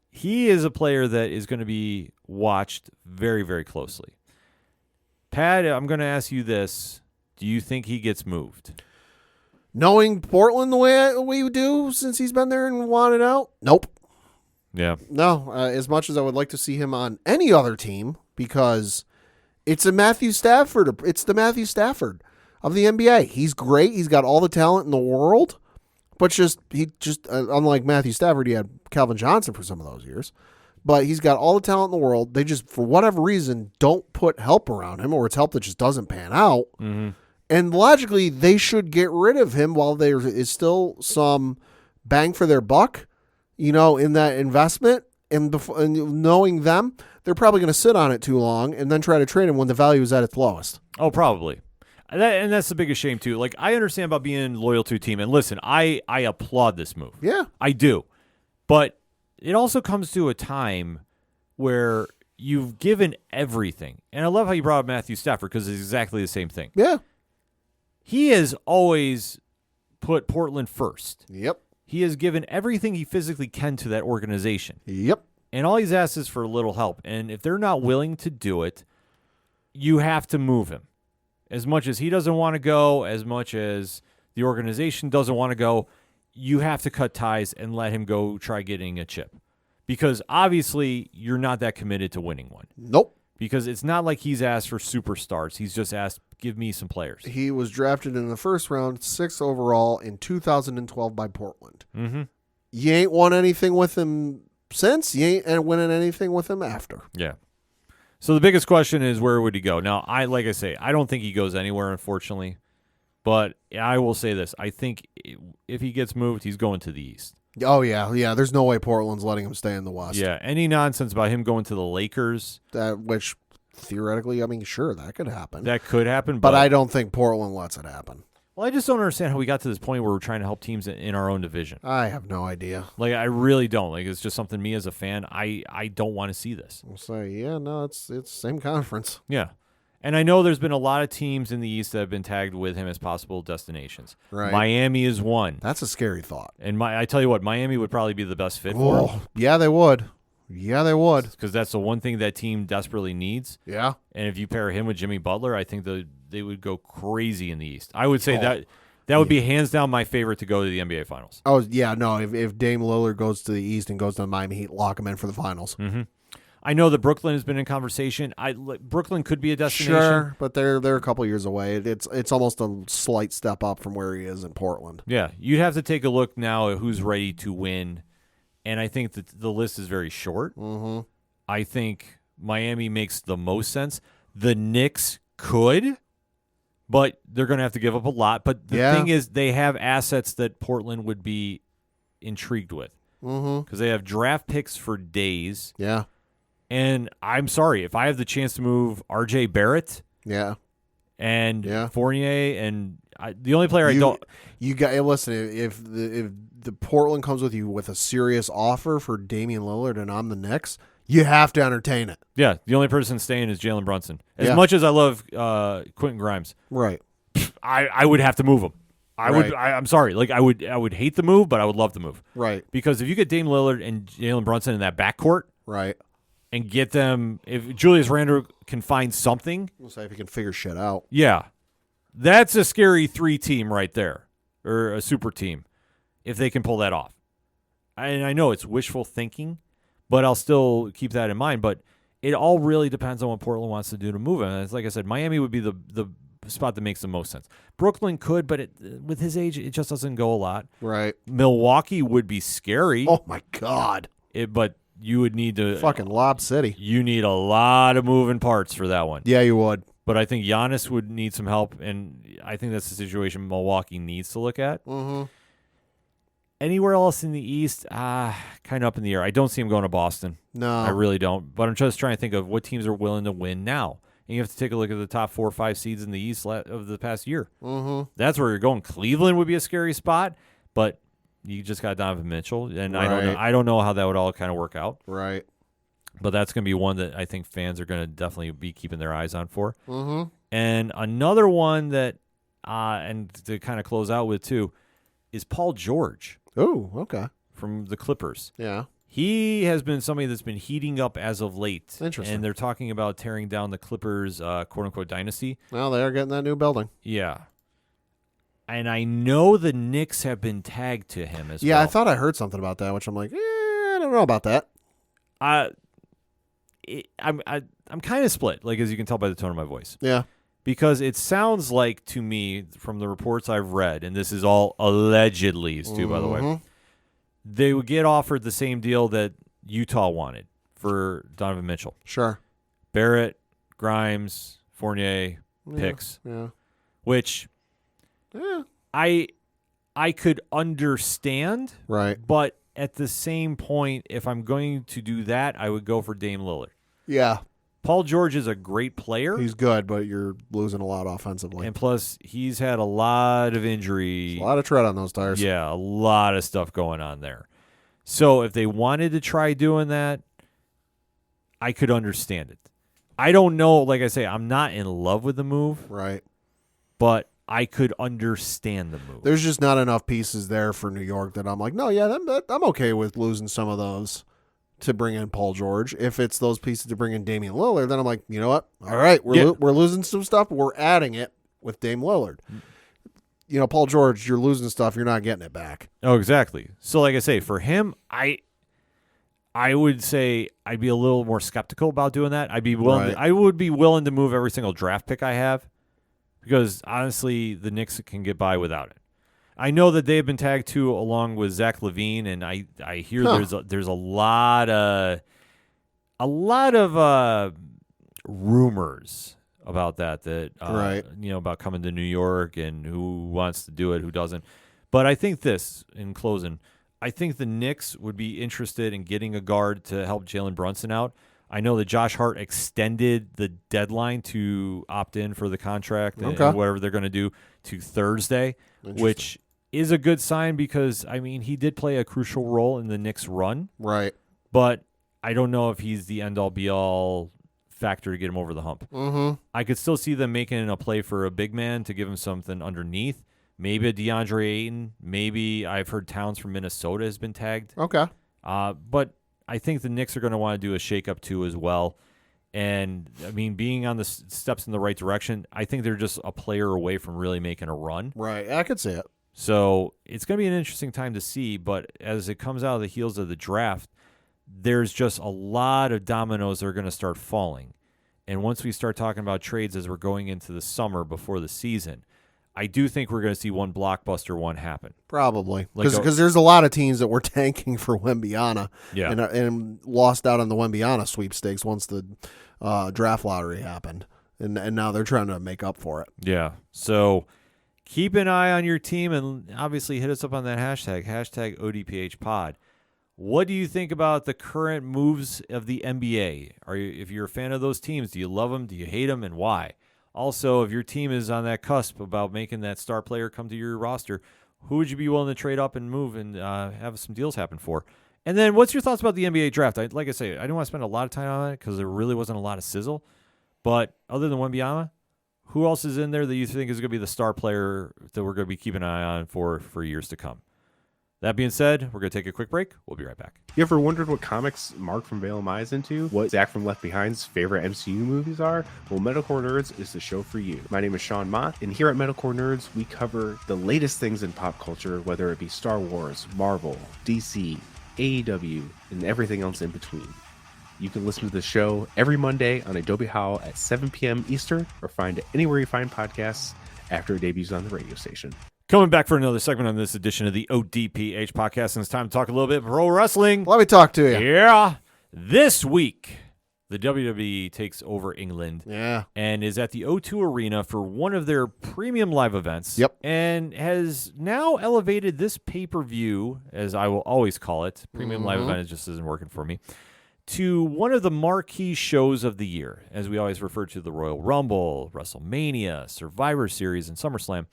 he is a player that is going to be watched very, very closely. Pat, I'm going to ask you this. Do you think he gets moved? Knowing Portland the way we do since he's been there and wanted out? Nope. Yeah. No, as much as I would like to see him on any other team, because it's the Matthew Stafford of the NBA. He's great. He's got all the talent in the world, but unlike Matthew Stafford, he had Calvin Johnson for some of those years. But he's got all the talent in the world. They just, for whatever reason, don't put help around him, or it's help that just doesn't pan out. And logically, they should get rid of him while there is still some bang for their buck, in that investment. And knowing them, they're probably going to sit on it too long and then try to trade him when the value is at its lowest. Oh, probably. And that's the biggest shame, too. Like, I understand about being loyal to a team. And listen, I applaud this move. Yeah. I do. But it also comes to a time where you've given everything. And I love how you brought up Matthew Stafford because it's exactly the same thing. Yeah. He has always put Portland first. Yep. He has given everything he physically can to that organization. Yep. And all he's asked is for a little help. And if they're not willing to do it, you have to move him. As much as he doesn't want to go, as much as the organization doesn't want to go, you have to cut ties and let him go try getting a chip. Because obviously you're not that committed to winning one. Nope. Because it's not like he's asked for superstars. He's just asked, give me some players. He was drafted in the first round, 6th overall in 2012 by Portland. You ain't won anything with him since. You ain't winning anything with him after. Yeah. So the biggest question is, where would he go? Now, like I say, I don't think he goes anywhere, unfortunately. But I will say this. I think if he gets moved, he's going to the East. Oh, yeah. There's no way Portland's letting him stay in the West. Yeah, any nonsense about him going to the Lakers. Which, theoretically, I mean, sure, that could happen. That could happen. But I don't think Portland lets it happen. Well, I just don't understand how we got to this point where we're trying to help teams in our own division. I have no idea. Like, I really don't. Like, it's just something me as a fan, I don't want to see this. I'll say, yeah, no, it's same conference. Yeah. And I know there's been a lot of teams in the East that have been tagged with him as possible destinations. Right. Miami is one. That's a scary thought. And I tell you what, Miami would probably be the best fit for him. Yeah, they would. Yeah, they would. Because that's the one thing that team desperately needs. Yeah. And if you pair him with Jimmy Butler, I think they would go crazy in the East. I would say that would be hands down my favorite to go to the NBA Finals. Oh, yeah, no. If Dame Lillard goes to the East and goes to the Miami Heat, lock him in for the finals. Mm-hmm. I know that Brooklyn has been in conversation. Brooklyn could be a destination. Sure, but they're a couple years away. It's almost a slight step up from where he is in Portland. Yeah, you'd have to take a look now at who's ready to win, and I think that the list is very short. Mm-hmm. I think Miami makes the most sense. The Knicks could, but they're going to have to give up a lot. But the thing is, they have assets that Portland would be intrigued with because they have draft picks for days. Yeah. And I'm sorry, if I have the chance to move R.J. Barrett and Fournier, and the only player listen, if the Portland comes with you with a serious offer for Damian Lillard and I'm the Knicks, you have to entertain it. Yeah, the only person staying is Jalen Brunson. As much as I love Quentin Grimes, right? I would have to move him. I'm sorry. Like I would hate the move, but I would love the move. Right. Because if you get Dame Lillard and Jalen Brunson in that backcourt, right, and get them, if Julius Randle can find something, we'll say if he can figure shit out. Yeah, that's a scary 3-team right there, or a super team, if they can pull that off. And I know it's wishful thinking, but I'll still keep that in mind. But it all really depends on what Portland wants to do to move him. And it's like I said, Miami would be the spot that makes the most sense. Brooklyn could, but with his age, it just doesn't go a lot. Right. Milwaukee would be scary. Oh my God. But you would need to fucking Lob City. You need a lot of moving parts for that one. Yeah, you would. But I think Giannis would need some help, and I think that's the situation Milwaukee needs to look at. Mm-hmm. Anywhere else in the East, kind of up in the air. I don't see him going to Boston. No. I really don't. But I'm just trying to think of what teams are willing to win now. And you have to take a look at the top 4 or 5 seeds in the East of the past year. Mm-hmm. That's where you're going. Cleveland would be a scary spot, but you just got Donovan Mitchell, and right. I don't know how that would all kind of work out. Right. But that's going to be one that I think fans are going to definitely be keeping their eyes on for. Mm-hmm. And another one that, and to kind of close out with too, is Paul George. Oh, okay. From the Clippers. Yeah. He has been somebody that's been heating up as of late. Interesting. And they're talking about tearing down the Clippers, quote-unquote, dynasty. Well, they are getting that new building. Yeah. And I know the Knicks have been tagged to him as well. Yeah, I thought I heard something about that, which I'm like, I don't know about that. I'm kind of split, like as you can tell by the tone of my voice. Yeah. Because it sounds like to me, from the reports I've read, and this is all allegedly, too, by the way, they would get offered the same deal that Utah wanted for Donovan Mitchell. Sure. Barrett, Grimes, Fournier, picks. Yeah. Which I could understand. Right. But at the same point, if I'm going to do that, I would go for Dame Lillard. Yeah. Paul George is a great player. He's good, but you're losing a lot offensively. And plus, he's had a lot of injury. A lot of tread on those tires. Yeah, a lot of stuff going on there. So if they wanted to try doing that, I could understand it. I don't know. Like I say, I'm not in love with the move. Right. But I could understand the move. There's just not enough pieces there for New York that I'm like, no, yeah, I'm okay with losing some of those to bring in Paul George. If it's those pieces to bring in Damian Lillard, then I'm like, you know what? All right, we're losing some stuff. We're adding it with Dame Lillard. You know, Paul George, you're losing stuff. You're not getting it back. Oh, exactly. So like I say, for him, I would say I'd be a little more skeptical about doing that. I'd be willing. Right. I would be willing to move every single draft pick I have because honestly, the Knicks can get by without it. I know that they've been tagged too, along with Zach LaVine, and I hear there's a lot of rumors about that Right. about coming to New York and who wants to do it, who doesn't. But I think this, in closing, I think the Knicks would be interested in getting a guard to help Jalen Brunson out. I know that Josh Hart extended the deadline to opt in for the contract and whatever they're going to do to Thursday, which is a good sign because, I mean, he did play a crucial role in the Knicks run. Right. But I don't know if he's the end-all, be-all factor to get him over the hump. Mm-hmm. I could still see them making a play for a big man to give him something underneath. Maybe a DeAndre Ayton. Maybe I've heard Towns from Minnesota has been tagged. Okay. But I think the Knicks are going to want to do a shake-up too as well. And, I mean, being on the steps in the right direction, I think they're just a player away from really making a run. Right. I could see it. So it's going to be an interesting time to see. But as it comes out of the heels of the draft, there's just a lot of dominoes that are going to start falling. And once we start talking about trades as we're going into the summer before the season, I do think we're going to see one blockbuster one happen. Probably. Because there's a lot of teams that were tanking for Wembyana and lost out on the Wembyana sweepstakes once the draft lottery happened. And now they're trying to make up for it. Yeah. So keep an eye on your team and obviously hit us up on that hashtag ODPH pod. What do you think about the current moves of the NBA? If you're a fan of those teams, do you love them? Do you hate them, and why? Also, if your team is on that cusp about making that star player come to your roster, who would you be willing to trade up and move and have some deals happen for? And then what's your thoughts about the NBA draft? Like I say, I didn't want to spend a lot of time on it because there really wasn't a lot of sizzle. But other than Wembanyama, who else is in there that you think is going to be the star player that we're going to be keeping an eye on for years to come? That being said, we're going to take a quick break. We'll be right back. You ever wondered what comics Mark from Vale is into? What Zach from Left Behind's favorite MCU movies are? Well, Metalcore Nerds is the show for you. My name is Sean Mott, and here at Metalcore Nerds, we cover the latest things in pop culture, whether it be Star Wars, Marvel, DC, AEW, and everything else in between. You can listen to the show every Monday on Adobe Howl at 7 p.m. Eastern, or find it anywhere you find podcasts after it debuts on the radio station. Coming back for another segment on this edition of the ODPH podcast, and it's time to talk a little bit pro wrestling. Let me talk to you. Yeah. This week, the WWE takes over England and is at the O2 Arena for one of their premium live events. Yep. And has now elevated this pay-per-view, as I will always call it, premium live event, it just isn't working for me, to one of the marquee shows of the year, as we always refer to the Royal Rumble, WrestleMania, Survivor Series, and SummerSlam.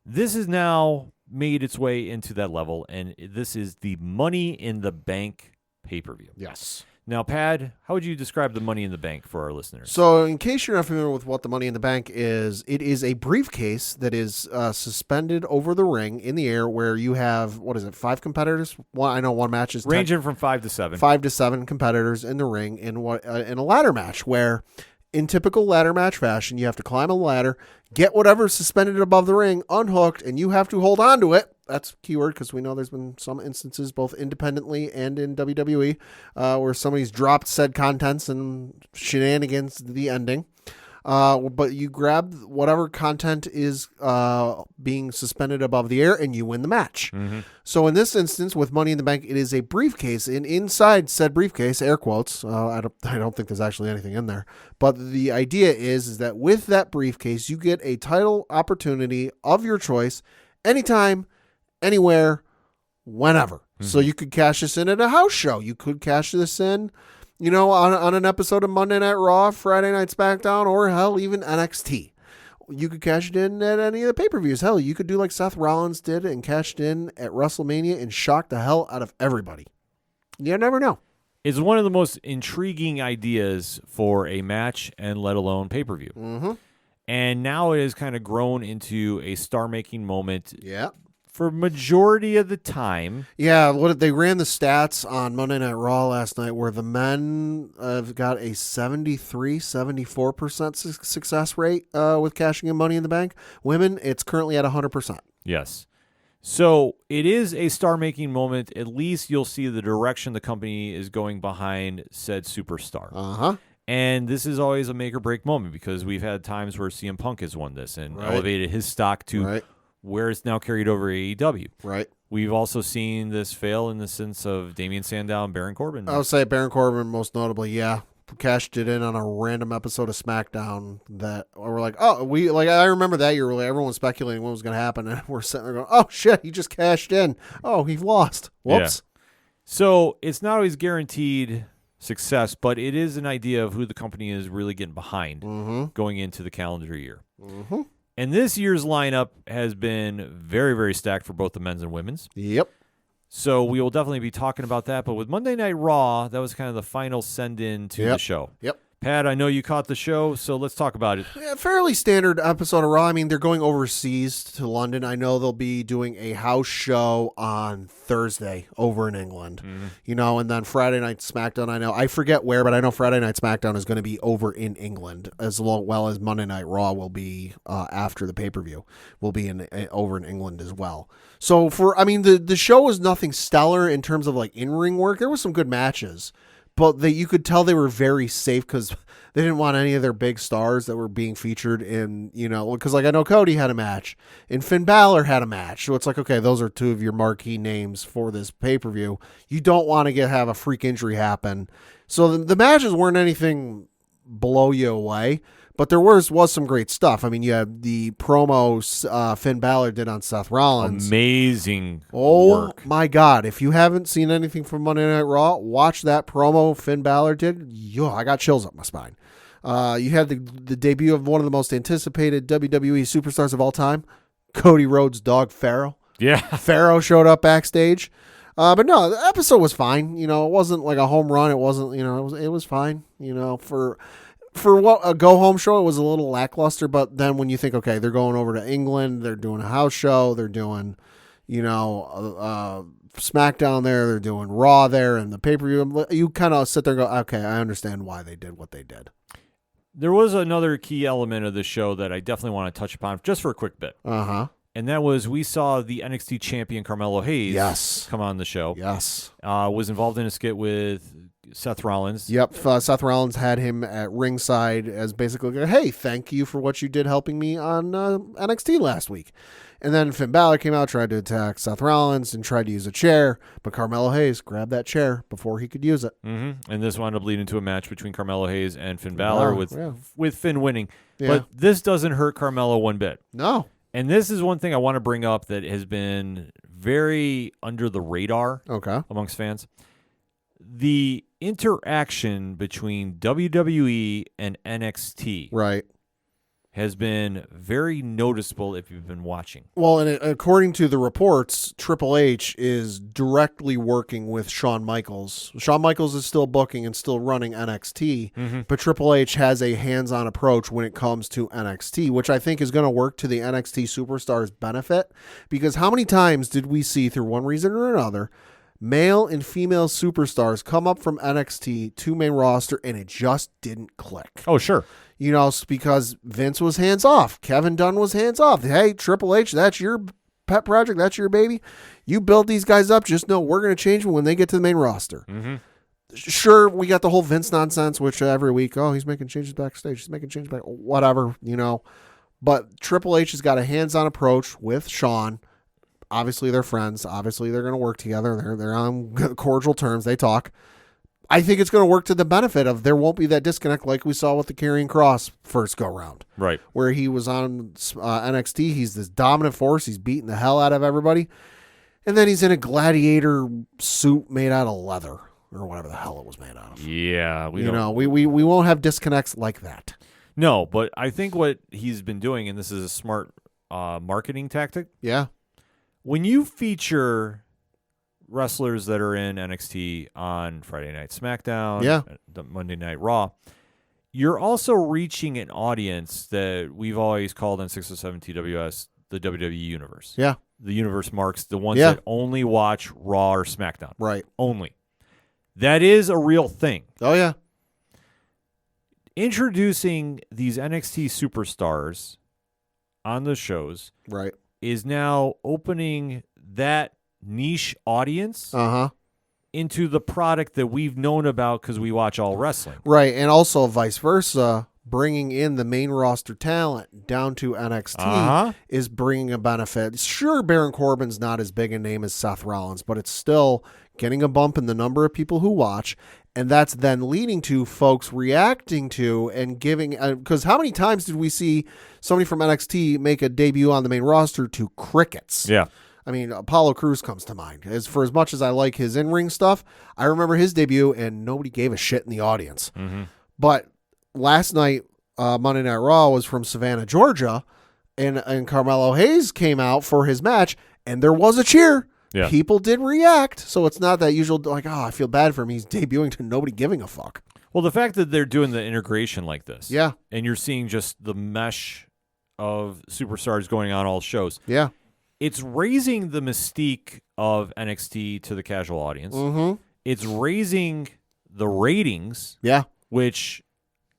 This has now made its way into that level, and this is the Money in the Bank pay-per-view. Yes. Now, Pad, how would you describe the Money in the Bank for our listeners? So, in case you're not familiar with what the Money in the Bank is, it is a briefcase that is suspended over the ring in the air where you have, 5 competitors? I know one match is ranging from 5 to 7. 5 to 7 competitors in the ring in a ladder match where, in typical ladder match fashion, you have to climb a ladder, get whatever's suspended above the ring unhooked, and you have to hold on to it. That's keyword because we know there's been some instances both independently and in WWE where somebody's dropped said contents and shenanigans to the ending. But you grab whatever content is being suspended above the air and you win the match. Mm-hmm. So in this instance, with Money in the Bank, it is a briefcase, and inside said briefcase, air quotes, I don't think there's actually anything in there, but the idea is that with that briefcase, you get a title opportunity of your choice anytime, anywhere, whenever. Mm-hmm. So you could cash this in at a house show. You could cash this in, on an episode of Monday Night Raw, Friday Night SmackDown, or hell, even NXT. You could cash it in at any of the pay-per-views. Hell, you could do like Seth Rollins did and cashed in at WrestleMania and shocked the hell out of everybody. You never know. It's one of the most intriguing ideas for a match and let alone pay-per-view. Mm-hmm. And now it has kind of grown into a star-making moment. Yeah. For majority of the time. Yeah, they ran the stats on Monday Night Raw last night where the men have got a 74% success rate with cashing in Money in the Bank. Women, it's currently at 100%. Yes. So it is a star-making moment. At least you'll see the direction the company is going behind said superstar. Uh-huh. And this is always a make-or-break moment because we've had times where CM Punk has won this and elevated his stock to where it's now carried over AEW. Right. We've also seen this fail in the sense of Damian Sandow and Baron Corbin. I would say Baron Corbin most notably, yeah. cashed it in on a random episode of SmackDown that we're like, I remember that year, like, everyone was speculating what was going to happen, and we're sitting there going, oh shit, he just cashed in. Oh, he lost. Whoops. Yeah. So it's not always guaranteed success, but it is an idea of who the company is really getting behind going into the calendar year. Mm-hmm. And this year's lineup has been very, very stacked for both the men's and women's. Yep. So we will definitely be talking about that. But with Monday Night Raw, that was kind of the final send-in to the show. Yep. Pat, I know you caught the show, so let's talk about it. Yeah, fairly standard episode of Raw. I mean, they're going overseas to London. I know they'll be doing a house show on Thursday over in England. And then Friday Night SmackDown, I forget where, but I know Friday Night SmackDown is going to be over in England, as well as Monday Night Raw will be after the pay-per-view, will be over in England as well. So the show was nothing stellar in terms of like in-ring work. There were some good matches, but you could tell they were very safe because they didn't want any of their big stars that were being featured in, because like I know Cody had a match and Finn Balor had a match. So it's like, okay, those are two of your marquee names for this pay-per-view. You don't want to have a freak injury happen. So the matches weren't anything blow you away, but there was some great stuff. I mean, you had the promos Finn Balor did on Seth Rollins. Amazing work. Oh, my God. If you haven't seen anything from Monday Night Raw, watch that promo Finn Balor did. I got chills up my spine. You had the debut of one of the most anticipated WWE superstars of all time, Cody Rhodes' dog, Pharaoh. Yeah. Pharaoh showed up backstage. But no, the episode was fine. It wasn't like a home run. It wasn't, it was fine. For what a go-home show, it was a little lackluster, but then when you think, okay, they're going over to England, they're doing a house show, they're doing, SmackDown there, they're doing Raw there, and the pay-per-view, you kind of sit there and go, okay, I understand why they did what they did. There was another key element of the show that I definitely want to touch upon just for a quick bit. And that was we saw the NXT champion Carmelo Hayes come on the show. Yes. Was involved in a skit with Seth Rollins. Yep. Seth Rollins had him at ringside as basically, hey, thank you for what you did helping me on NXT last week. And then Finn Balor came out, tried to attack Seth Rollins and tried to use a chair, but Carmelo Hayes grabbed that chair before he could use it. Mm-hmm. And this wound up leading to a match between Carmelo Hayes and Finn Balor with Finn winning. Yeah. But this doesn't hurt Carmelo one bit. No. And this is one thing I want to bring up that has been very under the radar amongst fans. The interaction between WWE and NXT has been very noticeable if you've been watching. Well, and according to the reports, Triple H is directly working with Shawn Michaels. Shawn Michaels is still booking and still running NXT, but Triple H has a hands-on approach when it comes to NXT, which I think is going to work to the NXT superstars' benefit, because how many times did we see, through one reason or another, male and female superstars come up from NXT to main roster and it just didn't click? Oh, sure. Because Vince was hands off. Kevin Dunn was hands off. Hey, Triple H, that's your pet project. That's your baby. You build these guys up. Just know we're going to change them when they get to the main roster. Sure, we got the whole Vince nonsense, which every week, he's making changes backstage. He's making changes back. Whatever, But Triple H has got a hands-on approach with Shawn. Obviously, they're friends. Obviously, they're going to work together. They're on cordial terms. They talk. I think it's going to work to the benefit of there won't be that disconnect like we saw with the Karrion Kross first go round. Right. Where he was on NXT. He's this dominant force. He's beating the hell out of everybody. And then he's in a gladiator suit made out of leather or whatever the hell it was made out of. Yeah. We won't have disconnects like that. No, but I think what he's been doing, and this is a smart marketing tactic. Yeah. When you feature wrestlers that are in NXT on Friday Night SmackDown, the Monday Night Raw, you're also reaching an audience that we've always called on 607 TWS the WWE universe. Yeah. The universe marks the ones that only watch Raw or SmackDown. Right. Only. That is a real thing. Oh, yeah. Introducing these NXT superstars on the shows is now opening that niche audience into the product that we've known about because we watch all wrestling. Right, and also vice versa, bringing in the main roster talent down to NXT is bringing a benefit. Sure, Baron Corbin's not as big a name as Seth Rollins, but it's still getting a bump in the number of people who watch. And that's then leading to folks reacting to and giving, because how many times did we see somebody from NXT make a debut on the main roster to crickets? Yeah. I mean, Apollo Crews comes to mind. For as much as I like his in-ring stuff, I remember his debut and nobody gave a shit in the audience. Mm-hmm. But last night, Monday Night Raw was from Savannah, Georgia, and Carmelo Hayes came out for his match, and there was a cheer. Yeah. People did react, so it's not that usual, like, oh, I feel bad for him. He's debuting to nobody giving a fuck. Well, the fact that they're doing the integration like this. Yeah. And you're seeing just the mesh of superstars going on all shows. Yeah. It's raising the mystique of NXT to the casual audience. Mm-hmm. It's raising the ratings, Yeah. which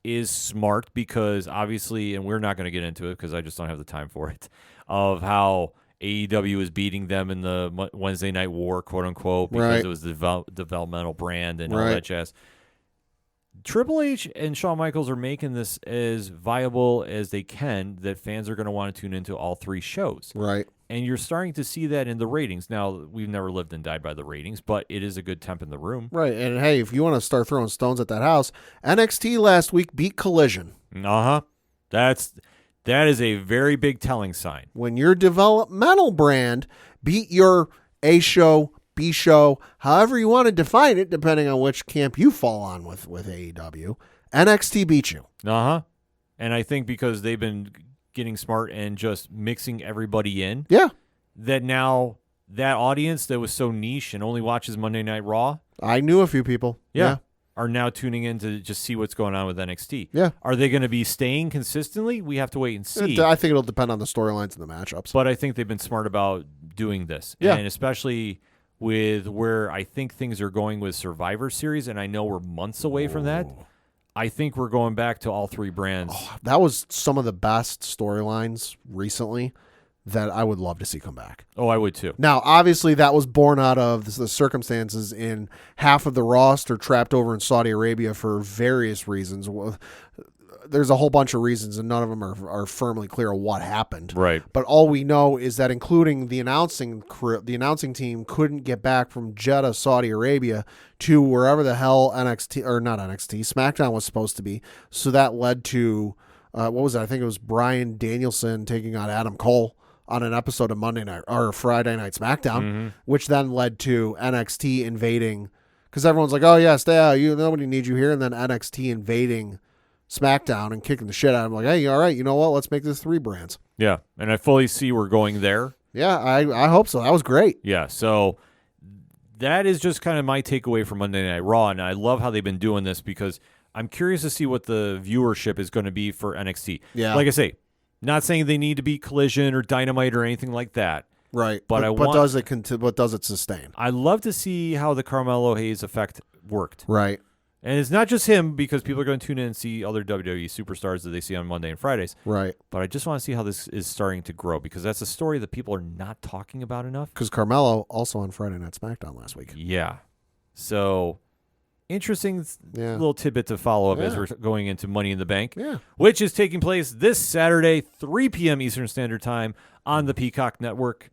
is smart because obviously, and we're not going to get into it because I just don't have the time for it, of how AEW is beating them in the Wednesday Night War, quote unquote, because Right. it was the developmental brand and all Right. that jazz. Triple H and Shawn Michaels are making this as viable as they can, that fans are going to want to tune into all three shows. Right. And you're starting to see that in the ratings. Now, we've never lived and died by the ratings, but it is a good temp in the room. Right. And hey, if you want to start throwing stones at that house, NXT last week beat Collision. Uh-huh. That is a very big telling sign. When your developmental brand beat your A show, B show, however you want to define it, depending on which camp you fall on with AEW, NXT beat you. Uh-huh. And I think because they've been getting smart and just mixing everybody in, Yeah. that now that audience that was so niche and only watches Monday Night Raw, I knew a few people. are now tuning in to just see what's going on with NXT. Yeah. Are they going to be staying consistently? We have to wait and see. I think it'll depend on the storylines and the matchups. But I think they've been smart about doing this. Yeah. And especially with where I think things are going with Survivor Series, and I know we're months away from that. I think we're going back to all three brands. That was some of the best storylines recently that I would love to see come back. Oh, I would too. Now, obviously, that was born out of the circumstances in half of the roster trapped over in Saudi Arabia for various reasons. There's a whole bunch of reasons, and none of them are firmly clear of what happened. Right. But all we know is that, including the announcing team, couldn't get back from Jeddah, Saudi Arabia, to wherever the hell SmackDown was supposed to be. So that led to what was it? I think it was Bryan Danielson taking on Adam Cole on an episode of Monday Night or Friday Night SmackDown, which then led to NXT invading, because everyone's like, "Oh yeah, stay out. Nobody needs you here," and then NXT invading SmackDown and kicking the shit out of them. Like, hey, all right, you know what? Let's make this three brands. Yeah, and I fully see we're going there. Yeah, I hope so. That was great. Yeah, so that is just kind of my takeaway from Monday Night Raw, and I love how they've been doing this because I'm curious to see what the viewership is going to be for NXT. Yeah. Like I say, not saying they need to be Collision or Dynamite or anything like that. Right. But does it sustain? I love to see how the Carmelo Hayes effect worked. Right. And it's not just him, because people are going to tune in and see other WWE superstars that they see on Monday and Fridays. Right. But I just want to see how this is starting to grow, because that's a story that people are not talking about enough. Because Carmelo also on Friday Night SmackDown last week. Yeah. So interesting Yeah. little tidbit to follow up as Yeah. we're going into Money in the Bank, Yeah. which is taking place this Saturday, 3 p.m. Eastern Standard Time on the Peacock Network.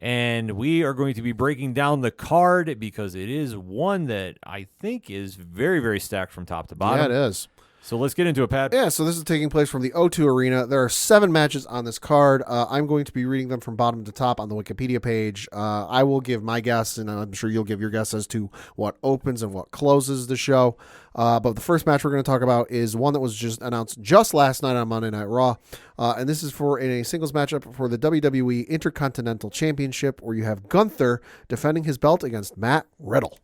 And we are going to be breaking down the card because it is one that I think is very, very stacked from top to bottom. Yeah, it is. So let's get into it, Pat. Yeah, so this is taking place from the O2 Arena. There are 7 matches on this card. I'm going to be reading them from bottom to top on the Wikipedia page. I will give my guess, and I'm sure you'll give your guess as to what opens and what closes the show. But the first match we're going to talk about is one that was just announced just last night on Monday Night Raw. And this is for a singles matchup for the WWE Intercontinental Championship, where you have Gunther defending his belt against Matt Riddle.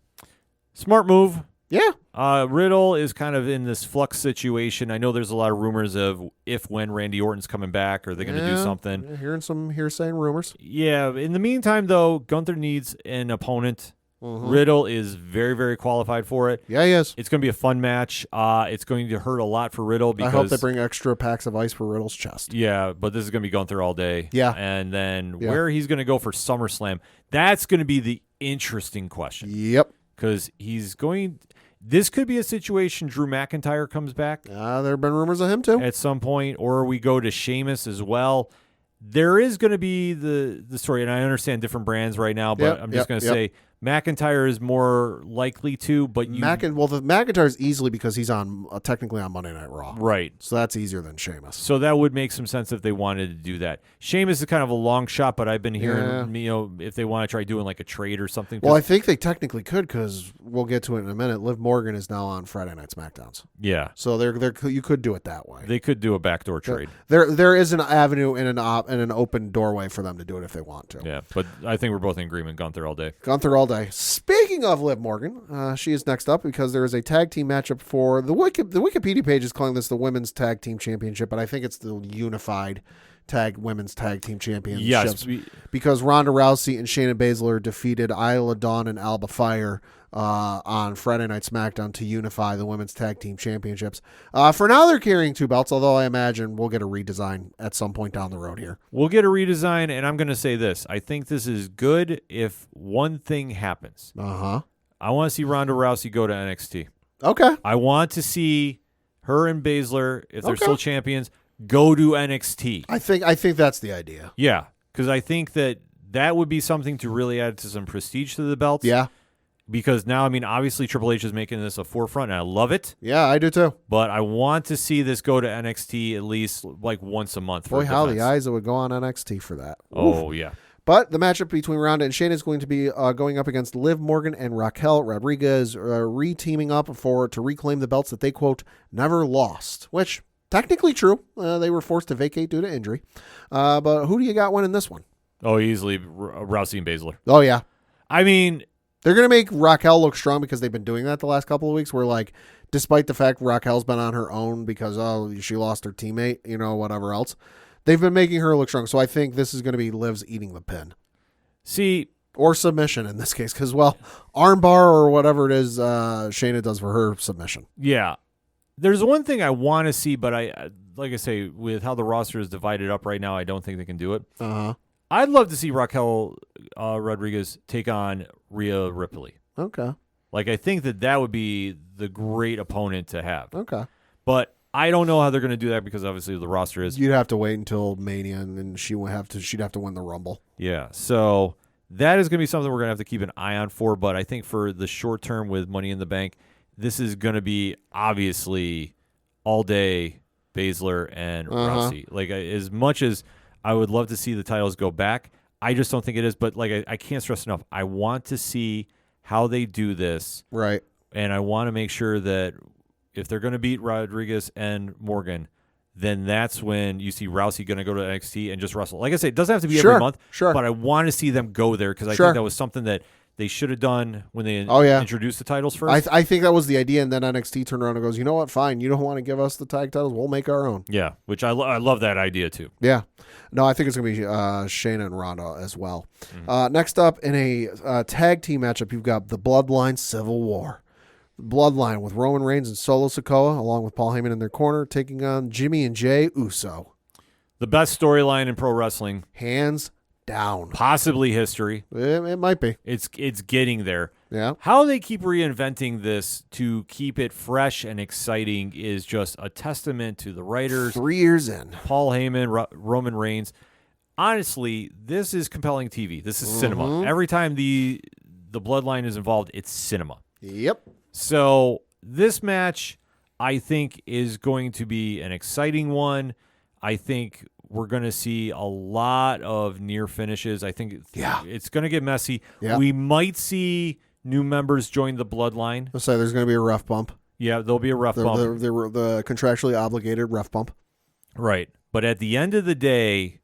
Smart move. Yeah. Riddle is kind of in this flux situation. I know there's a lot of rumors of when Randy Orton's coming back, are they going to do something? Yeah, hearing some hearsay and rumors. Yeah. In the meantime, though, Gunther needs an opponent. Mm-hmm. Riddle is very, very qualified for it. Yeah, he is. It's going to be a fun match. It's going to hurt a lot for Riddle because I hope they bring extra packs of ice for Riddle's chest. Yeah, but this is going to be Gunther all day. Yeah. And then where he's going to go for SummerSlam, that's going to be the interesting question. Yep. Because this could be a situation Drew McIntyre comes back There have been rumors of him too. at some point, or we go to Sheamus as well. There is going to be the story, and I understand different brands right now, but I'm just going to say McIntyre is more likely to, but you the McIntyre's easily because he's on technically on Monday Night Raw. right. So that's easier than Sheamus. So that would make some sense if they wanted to do that. Sheamus is kind of a long shot, but I've been hearing, if they want to try doing like a trade or something. Well, I think they technically could because we'll get to it in a minute. Liv Morgan is now on Friday Night SmackDowns. Yeah. So you could do it that way. They could do a backdoor trade. There is an avenue and an open doorway for them to do it if they want to. Yeah, but I think we're both in agreement. Gunther all day. Gunther all day. Speaking of Liv Morgan, she is next up because there is a tag team matchup for the Wikipedia page is calling this the Women's Tag Team Championship, but I think it's the Unified Women's Tag Team Championships. Yes, because Ronda Rousey and Shayna Baszler defeated Isla Dawn and Alba Fire on Friday Night SmackDown to unify the Women's Tag Team Championships. For now, they're carrying 2 belts, although I imagine we'll get a redesign at some point down the road here. We'll get a redesign, and I'm going to say this. I think this is good if one thing happens. Uh-huh. I want to see Ronda Rousey go to NXT. Okay. I want to see her and Baszler, if they're still champions, go to NXT. I think that's the idea. Yeah, because I think that would be something to really add to some prestige to the belts. Yeah. Because now, obviously Triple H is making this a forefront, and I love it. Yeah, I do too. But I want to see this go to NXT at least like once a month. Boy, how the eyes that would go on NXT for that. Oh, Oof. yeah. But the matchup between Ronda and Shayna is going to be going up against Liv Morgan and Raquel Rodriguez, re-teaming up to reclaim the belts that they, quote, never lost, which technically true. They were forced to vacate due to injury. But who do you got winning this one? Oh, easily Rousey and Baszler. Oh, yeah. They're going to make Raquel look strong because they've been doing that the last couple of weeks where, like, despite the fact Raquel's been on her own because, she lost her teammate, whatever else, they've been making her look strong. So I think this is going to be Liv's eating the pin. See. Or submission in this case because, armbar or whatever it is Shayna does for her submission. Yeah. There's one thing I want to see, but like I say, with how the roster is divided up right now, I don't think they can do it. Uh-huh. I'd love to see Raquel Rodriguez take on Rhea Ripley. Okay. Like, I think that would be the great opponent to have. Okay. But I don't know how they're going to do that because obviously the roster is. You'd have to wait until Mania, and then she'd have to win the Rumble. Yeah. So that is going to be something we're going to have to keep an eye on for. But I think for the short term with Money in the Bank, this is going to be obviously all day Baszler and Rousey. Like, as much as I would love to see the titles go back, I just don't think it is. But like, I can't stress enough. I want to see how they do this. Right. And I want to make sure that if they're going to beat Rodriguez and Morgan, then that's when you see Rousey going to go to NXT and just wrestle. Like I said, it doesn't have to be every month, but I want to see them go there because I think that was something that they should have done when they introduced the titles first. I think that was the idea, and then NXT turned around and goes, you know what, fine, you don't want to give us the tag titles, we'll make our own. Yeah, which I love that idea too. Yeah. No, I think it's going to be Shayna and Ronda as well. Mm-hmm. Next up, in a tag team matchup, you've got the Bloodline Civil War. Bloodline with Roman Reigns and Solo Sikoa, along with Paul Heyman in their corner, taking on Jimmy and Jay Uso. The best storyline in pro wrestling. Hands down. Possibly history. It might be. It's getting there. Yeah. How they keep reinventing this to keep it fresh and exciting is just a testament to the writers. 3 years in. Paul Heyman, Roman Reigns. Honestly, this is compelling TV. This is cinema. Every time the Bloodline is involved, it's cinema. Yep. So this match, I think, is going to be an exciting one. I think we're going to see a lot of near finishes. I think it's going to get messy. Yeah. We might see new members join the Bloodline. Let's say there's going to be a ref bump. Yeah, there'll be a ref bump. The contractually obligated ref bump. Right. But at the end of the day,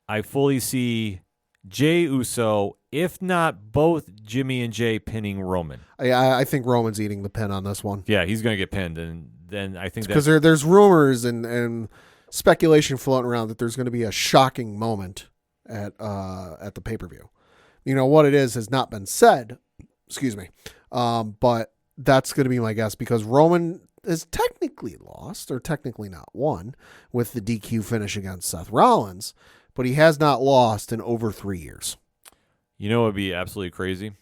I fully see Jey Uso, if not both Jimmy and Jay, pinning Roman. I think Roman's eating the pin on this one. Yeah, he's going to get pinned. And then I think because there's rumors and speculation floating around that there's going to be a shocking moment at the pay-per-view. You know, what it is has not been said. Excuse me. But that's going to be my guess because Roman is technically lost or technically not won with the DQ finish against Seth Rollins, but he has not lost in over 3 years. You know what would be absolutely crazy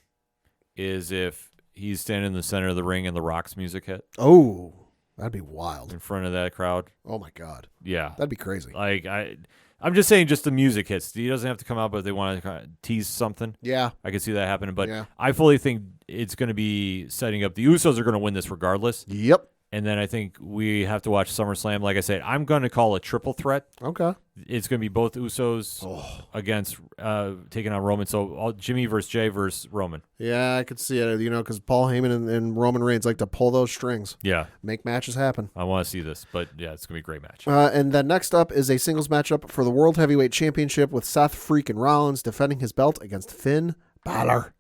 is if he's standing in the center of the ring and the Rock's music hit. Oh, That'd be wild. in front of that crowd. Oh my God. Yeah. That'd be crazy. Like I'm just saying, just the music hits. He doesn't have to come out, but if they want to kind of tease something. Yeah. I can see that happening. But Yeah. I fully think it's going to be setting up. The Usos are going to win this regardless. Yep. And then I think we have to watch SummerSlam. Like I said, I'm going to call a triple threat. Okay. It's going to be both Usos against taking on Roman. So Jimmy versus Jay versus Roman. Yeah, I could see it, because Paul Heyman and Roman Reigns like to pull those strings, Yeah. make matches happen. I want to see this. But, yeah, it's going to be a great match. And then next up is a singles matchup for the World Heavyweight Championship with Seth freaking Rollins defending his belt against Finn Balor.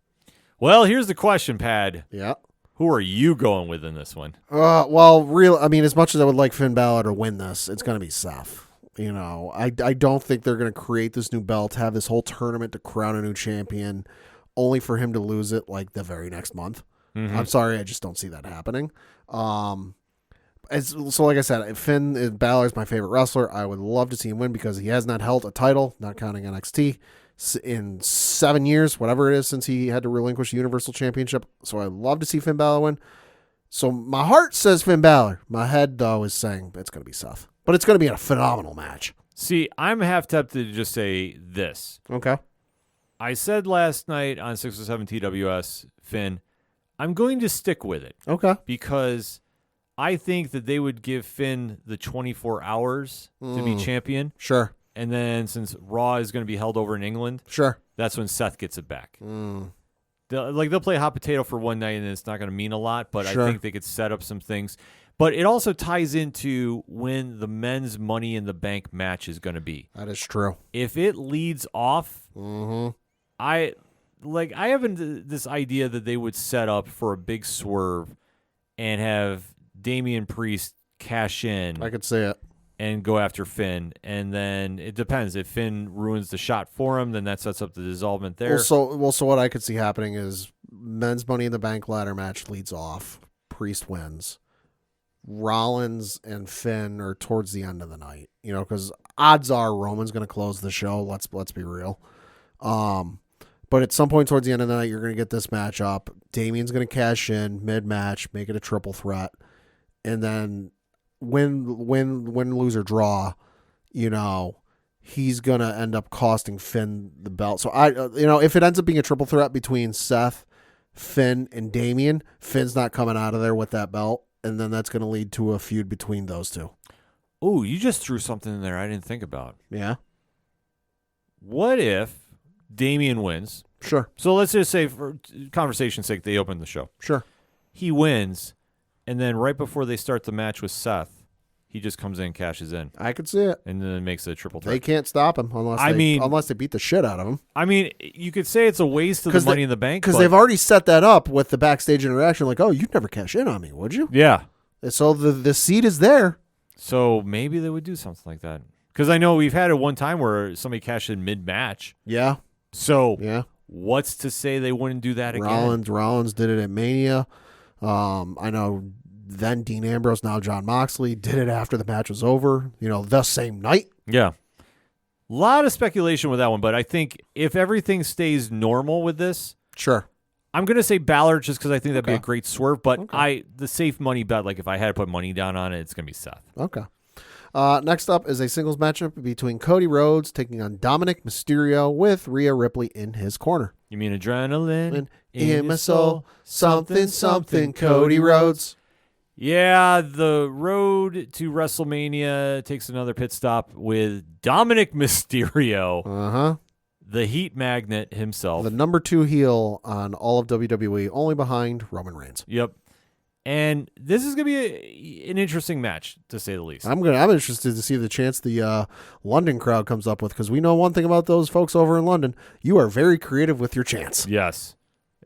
Well, here's the question, Pad. Yeah. Who are you going with in this one? As much as I would like Finn Balor to win this, it's going to be Seth. I don't think they're going to create this new belt, have this whole tournament to crown a new champion, only for him to lose it like the very next month. Mm-hmm. I'm sorry, I just don't see that happening. So like I said, Finn Balor is my favorite wrestler. I would love to see him win because he has not held a title, not counting NXT, in 7 years, whatever it is, since he had to relinquish the Universal Championship. So I'd love to see Finn Balor win. So my heart says Finn Balor. My head, though, is saying it's going to be Seth. But it's going to be a phenomenal match. See, I'm half tempted to just say this. Okay. I said last night on 607 TWS, Finn, I'm going to stick with it. Okay. Because I think that they would give Finn the 24 hours to be champion. Sure. And then since Raw is going to be held over in England, Sure. that's when Seth gets it back. They'll play hot potato for one night, and it's not going to mean a lot, but Sure. I think they could set up some things. But it also ties into when the men's Money in the Bank match is going to be. That is true. If it leads off, I have this idea that they would set up for a big swerve and have Damian Priest cash in. I could see it. And go after Finn, and then it depends. If Finn ruins the shot for him, then that sets up the dissolvement there. So what I could see happening is men's Money in the Bank ladder match leads off. Priest wins. Rollins and Finn are towards the end of the night, because odds are Roman's going to close the show. Let's be real. But at some point towards the end of the night, you're going to get this match up. Damian's going to cash in mid-match, make it a triple threat, and then win, lose, or draw, he's going to end up costing Finn the belt. So if it ends up being a triple threat between Seth, Finn, and Damian, Finn's not coming out of there with that belt. And then that's going to lead to a feud between those two. Oh, you just threw something in there I didn't think about. Yeah. What if Damian wins? Sure. So let's just say, for conversation's sake, they open the show. Sure. He wins, and then right before they start the match with Seth, he just comes in, cashes in. I could see it. And then makes it a triple threat. They can't stop him unless they beat the shit out of him. I mean, you could say it's a waste of the Money in the Bank. Because they've already set that up with the backstage interaction. Like, oh, you'd never cash in on me, would you? Yeah. So the seed is there. So maybe they would do something like that. Because I know we've had it one time where somebody cashed in mid-match. Yeah. So yeah. What's to say they wouldn't do that again? Rollins did it at Mania. I know then Dean Ambrose, now John Moxley, did it after the match was over, the same night. Yeah. A lot of speculation with that one, but I think if everything stays normal with this, sure. I'm going to say Balor just because I think that'd be a great swerve, but the safe money bet, like if I had to put money down on it, it's going to be Seth. Okay. Next up is a singles matchup between Cody Rhodes taking on Dominic Mysterio with Rhea Ripley in his corner. You mean adrenaline in my soul, something, Cody Rhodes. Yeah, the road to WrestleMania takes another pit stop with Dominic Mysterio, the heat magnet himself. The number 2 heel on all of WWE, only behind Roman Reigns. Yep. And this is going to be an interesting match, to say the least. I'm interested to see the chance the London crowd comes up with, because we know one thing about those folks over in London. You are very creative with your chants. Yes.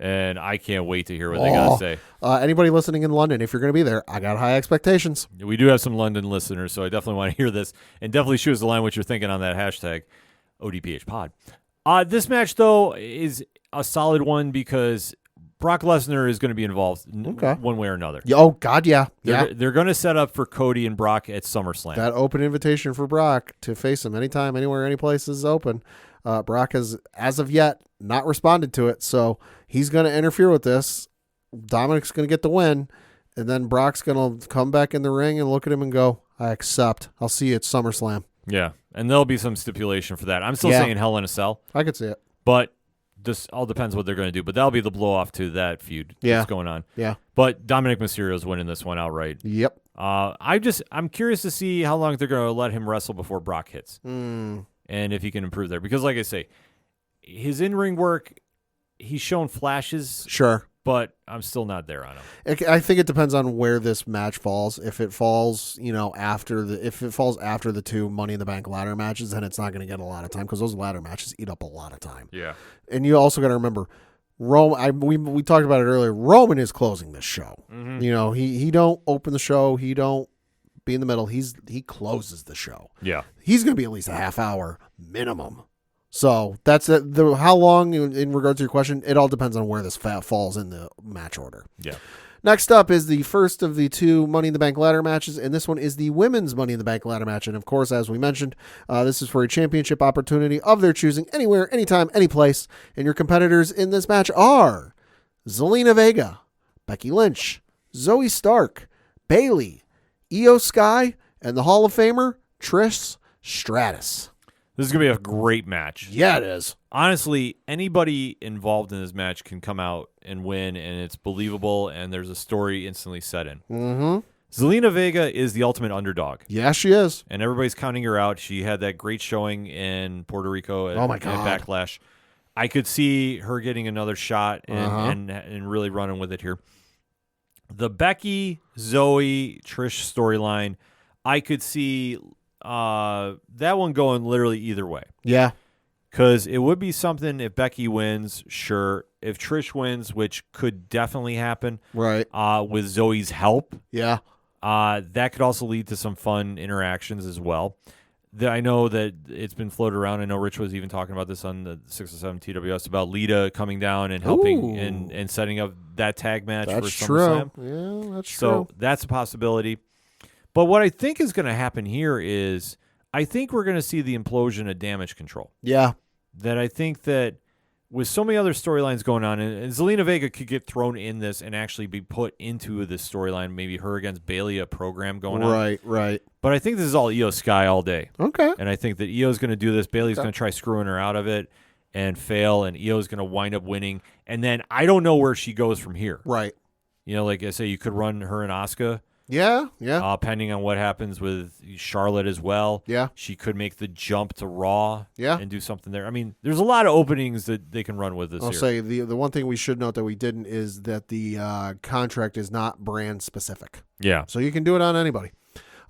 And I can't wait to hear what they got to say. Anybody listening in London, if you're going to be there, I got high expectations. We do have some London listeners, so I definitely want to hear this. And definitely shoot us a line what you're thinking on that hashtag, ODPH pod. This match, though, is a solid one because Brock Lesnar is going to be involved one way or another. Oh, God, yeah. They're going to set up for Cody and Brock at SummerSlam. That open invitation for Brock to face him anytime, anywhere, any place is open. Brock has, as of yet, not responded to it, so he's going to interfere with this. Dominic's going to get the win, And then Brock's going to come back in the ring and look at him and go, I accept. I'll see you at SummerSlam. Yeah, and there'll be some stipulation for that. I'm still Yeah. saying Hell in a Cell, I could see it. but this all depends what they're going to do. But that'll be the blow off to that feud that's going on. Yeah. But Dominic Mysterio's winning this one outright. Yep. I'm curious to see how long they're going to let him wrestle before Brock hits, Mm. and if he can improve there. Because, like I say, his in-ring work, he's shown flashes, Sure. but I'm still not there on him. I think it depends on where this match falls. If it falls, after the 2 Money in the Bank ladder matches, then it's not going to get a lot of time because those ladder matches eat up a lot of time. Yeah. And you also got to remember, we talked about it earlier. Roman is closing this show. Mm-hmm. He don't open the show. He don't be in the middle. He closes the show. Yeah. He's going to be at least a half hour minimum. So that's it. How long, in regards to your question, it all depends on where this falls in the match order. Yeah. Next up is the first of the 2 Money in the Bank ladder matches, and this one is the women's Money in the Bank ladder match. And of course, as we mentioned, this is for a championship opportunity of their choosing, anywhere, anytime, any place. And your competitors in this match are Zelina Vega, Becky Lynch, Zoe Stark, Bayley, Io Sky, and the Hall of Famer Trish Stratus. This is going to be a great match. Yeah, it is. Honestly, anybody involved in this match can come out and win, and it's believable, and there's a story instantly set in. Mm-hmm. Zelina Vega is the ultimate underdog. Yeah, she is. And everybody's counting her out. She had that great showing in Puerto Rico at, Oh my at God. Backlash. I could see her getting another shot and really running with it here. The Becky, Zoe, Trish storyline, I could see that one going literally either way. Yeah. Because it would be something if Becky wins, sure. If Trish wins, which could definitely happen, Right. with Zoe's help, Yeah. that could also lead to some fun interactions as well. I know that it's been floated around. I know Rich was even talking about this on the 607 TWS about Lita coming down and helping and setting up that tag match That's for true. SummerSlam. Yeah, that's So true. that's a possibility. But what I think is going to happen here is I think we're going to see the implosion of Damage Control. Yeah. That I think that with so many other storylines going on, and Zelina Vega could get thrown in this and actually be put into this storyline, maybe her against Bayley, a program going on. Right. But I think this is all Io Sky all day. Okay. And I think that Io's going to do this. Bayley's going to try screwing her out of it and fail, and Io's going to wind up winning. And then I don't know where she goes from here. Right. Like I say, you could run her and Asuka. Yeah. Depending on what happens with Charlotte as well. Yeah. She could make the jump to Raw Yeah. and do something there. I mean, there's a lot of openings that they can run with this I'll year. say the one thing we should note that we didn't is that the contract is not brand specific. Yeah. So you can do it on anybody.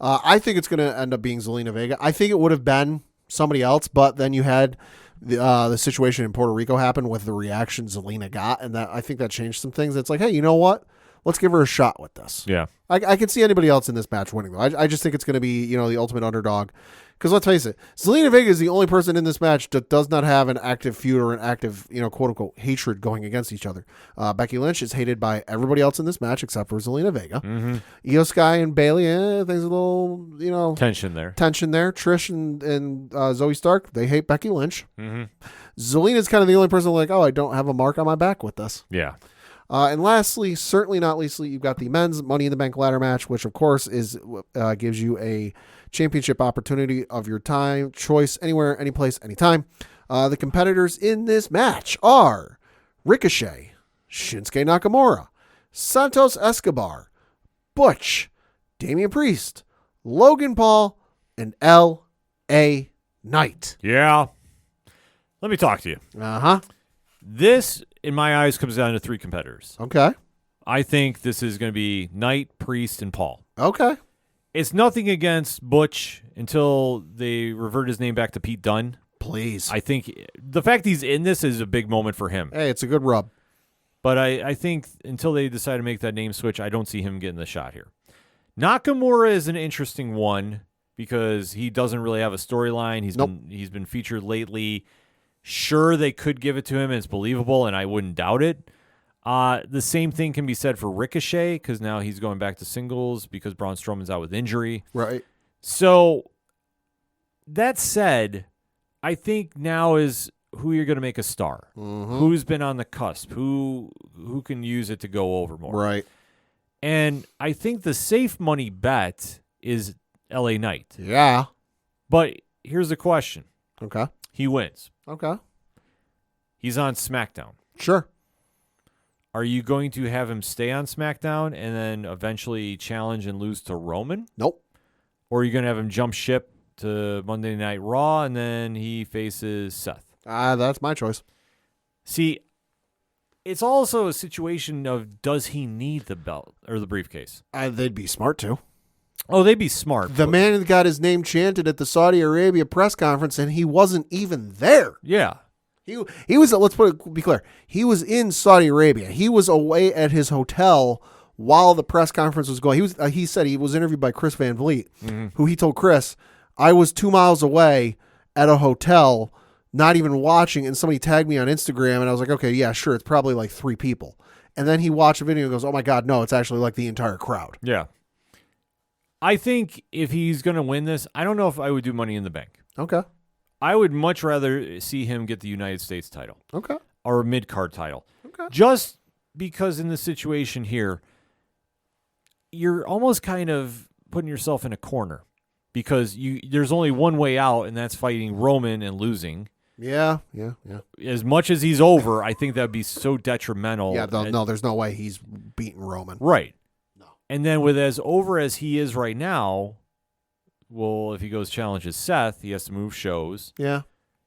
I think it's going to end up being Zelina Vega. I think it would have been somebody else, but then you had the situation in Puerto Rico happen with the reaction Zelina got, and that I think that changed some things. It's like, hey, you know what? Let's give her a shot with this. Yeah. I can see anybody else in this match winning, though. I just think it's going to be, the ultimate underdog. Because let's face it, Zelina Vega is the only person in this match that does not have an active feud or an active, quote-unquote, hatred going against each other. Becky Lynch is hated by everybody else in this match except for Zelina Vega. Mm-hmm. Io Sky and Bayley, things a little, Tension there. Trish and Zoe Stark, they hate Becky Lynch. Mm-hmm. Zelina's kind of the only person like, I don't have a mark on my back with this. Yeah. And lastly, certainly not leastly, you've got the men's Money in the Bank ladder match, which of course is gives you a championship opportunity of your time, choice, anywhere, any place, anytime. The competitors in this match are Ricochet, Shinsuke Nakamura, Santos Escobar, Butch, Damian Priest, Logan Paul, and L.A. Knight. Yeah. Let me talk to you. Uh-huh. This, in my eyes, comes down to 3 competitors. Okay. I think this is going to be Knight, Priest, and Paul. Okay. It's nothing against Butch until they revert his name back to Pete Dunne. Please. I think the fact he's in this is a big moment for him. Hey, it's a good rub. But I think until they decide to make that name switch, I don't see him getting the shot here. Nakamura is an interesting one because he doesn't really have a storyline. He's been featured lately. Sure, they could give it to him, and it's believable, and I wouldn't doubt it. The same thing can be said for Ricochet because now he's going back to singles because Braun Strowman's out with injury. Right. So that said, I think now is who you're going to make a star. Mm-hmm. Who's been on the cusp? Who can use it to go over more? Right. And I think the safe money bet is LA Knight. Yeah. But here's the question. Okay. He wins. Okay. He's on SmackDown. Sure. Are you going to have him stay on SmackDown and then eventually challenge and lose to Roman? Nope. Or are you going to have him jump ship to Monday Night Raw and then he faces Seth? That's my choice. See, it's also a situation of does he need the belt or the briefcase? They'd be smart to. Oh, they'd be smart. The man got his name chanted at the Saudi Arabia press conference, and he wasn't even there. Yeah. He was. Let's be clear. He was in Saudi Arabia. He was away at his hotel while the press conference was going. He was. He said he was interviewed by Chris Van Vliet, who he told Chris, "I was 2 miles away at a hotel, not even watching." And somebody tagged me on Instagram, and I was like, "Okay, yeah, sure. It's probably like 3 people." And then he watched a video and goes, "Oh my God, no! It's actually like the entire crowd." Yeah. I think if he's going to win this, I don't know if I would do Money in the Bank. Okay. I would much rather see him get the United States title. Okay. Or a mid-card title. Okay. Just because in the situation here, you're almost kind of putting yourself in a corner because there's only one way out, and that's fighting Roman and losing. Yeah. As much as he's over, I think that would be so detrimental. Yeah, no, there's no way he's beating Roman. Right. No. And then with as over as he is right now, well, if he goes challenges Seth, he has to move shows. Yeah.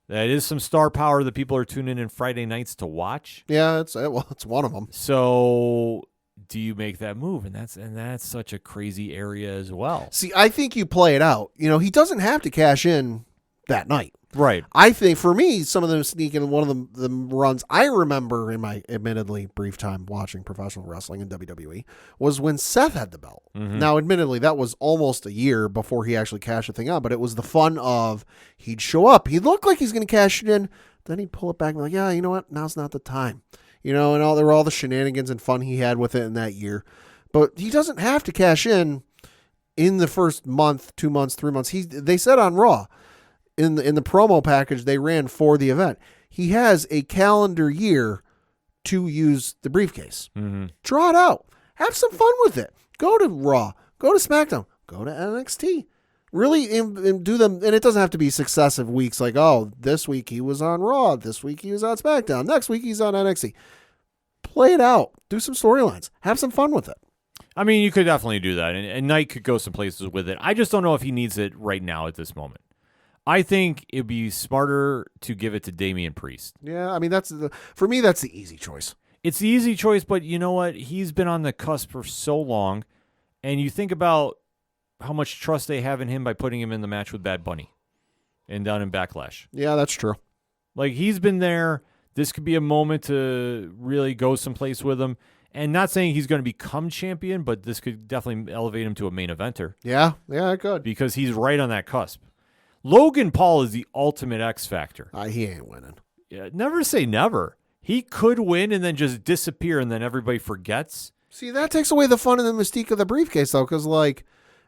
That is some star power that people are tuning in Friday nights to watch. Yeah, it's one of them. So do you make that move? And that's such a crazy area as well. See, I think you play it out. He doesn't have to cash in that night. Right. I think for me, some of them sneak in. One of the runs I remember in my admittedly brief time watching professional wrestling in WWE was when Seth had the belt. Mm-hmm. Now, admittedly, that was almost a year before he actually cashed the thing out, but it was the fun of he'd show up. He'd look like he's going to cash it in. Then he'd pull it back and be like, yeah, you know what? Now's not the time. And there were all the shenanigans and fun he had with it in that year. But he doesn't have to cash in the first month, 2 months, 3 months. They said on Raw, in the promo package they ran for the event, he has a calendar year to use the briefcase. Mm-hmm. Draw it out. Have some fun with it. Go to Raw. Go to SmackDown. Go to NXT. Really do them, and it doesn't have to be successive weeks like, oh, this week he was on Raw, this week he was on SmackDown, next week he's on NXT. Play it out. Do some storylines. Have some fun with it. I mean, you could definitely do that, and Knight could go some places with it. I just don't know if he needs it right now at this moment. I think it'd be smarter to give it to Damian Priest. Yeah, I mean, for me, that's the easy choice. It's the easy choice, but you know what? He's been on the cusp for so long, and you think about how much trust they have in him by putting him in the match with Bad Bunny and down in Backlash. Yeah, that's true. Like, he's been there. This could be a moment to really go someplace with him. And not saying he's going to become champion, but this could definitely elevate him to a main eventer. Yeah, it could. Because he's right on that cusp. Logan Paul is the ultimate X factor. He ain't winning. Yeah, never say never. He could win and then just disappear, and then everybody forgets. See, that takes away the fun and the mystique of the briefcase, though, because, like,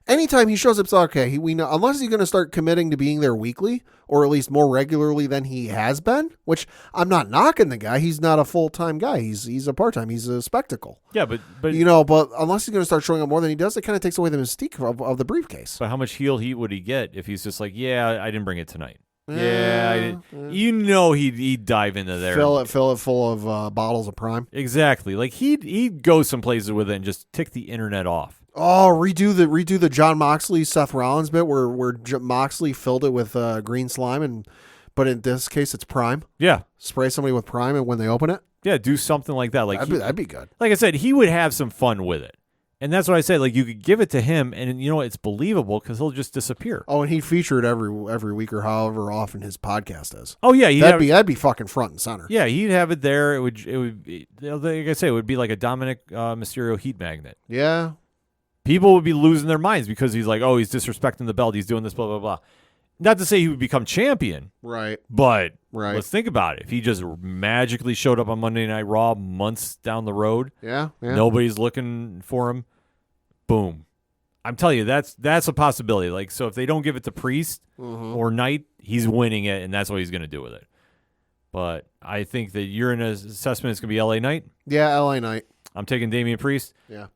anytime he shows up, it's okay. We know, unless he's going to start committing to being there weekly, or at least more regularly than he has been, which I'm not knocking the guy. He's not a full-time guy. He's a part-time. He's a spectacle. Yeah, but but unless he's going to start showing up more than he does, it kind of takes away the mystique of the briefcase. But how much heel heat would he get if he's just like, yeah, I didn't bring it tonight. Yeah, I didn't. He'd dive into there. Fill it full of bottles of Prime. Exactly. Like he'd go some places with it and just tick the internet off. Oh, redo the John Moxley Seth Rollins bit where Moxley filled it with green slime, but in this case it's Prime. Yeah, spray somebody with Prime, and when they open it, yeah, do something like that. Like that'd be good. Like I said, he would have some fun with it, and that's what I said. Like you could give it to him, and it's believable because he'll just disappear. Oh, and he'd feature it every week or however often his podcast is. Oh yeah, that'd be fucking front and center. Yeah, he'd have it there. It would be, like I say, it would be like a Dominic Mysterio heat magnet. Yeah. People would be losing their minds because he's like, oh, he's disrespecting the belt. He's doing this, blah, blah, blah. Not to say he would become champion. Right. But right. Let's think about it. If he just magically showed up on Monday Night Raw months down the road, yeah. Nobody's looking for him, boom. I'm telling you, that's a possibility. Like, so if they don't give it to Priest or Knight, he's winning it, and that's what he's going to do with it. But I think that you're in an assessment it's going to be LA Knight. Yeah, LA Knight. I'm taking Damian Priest. Yeah.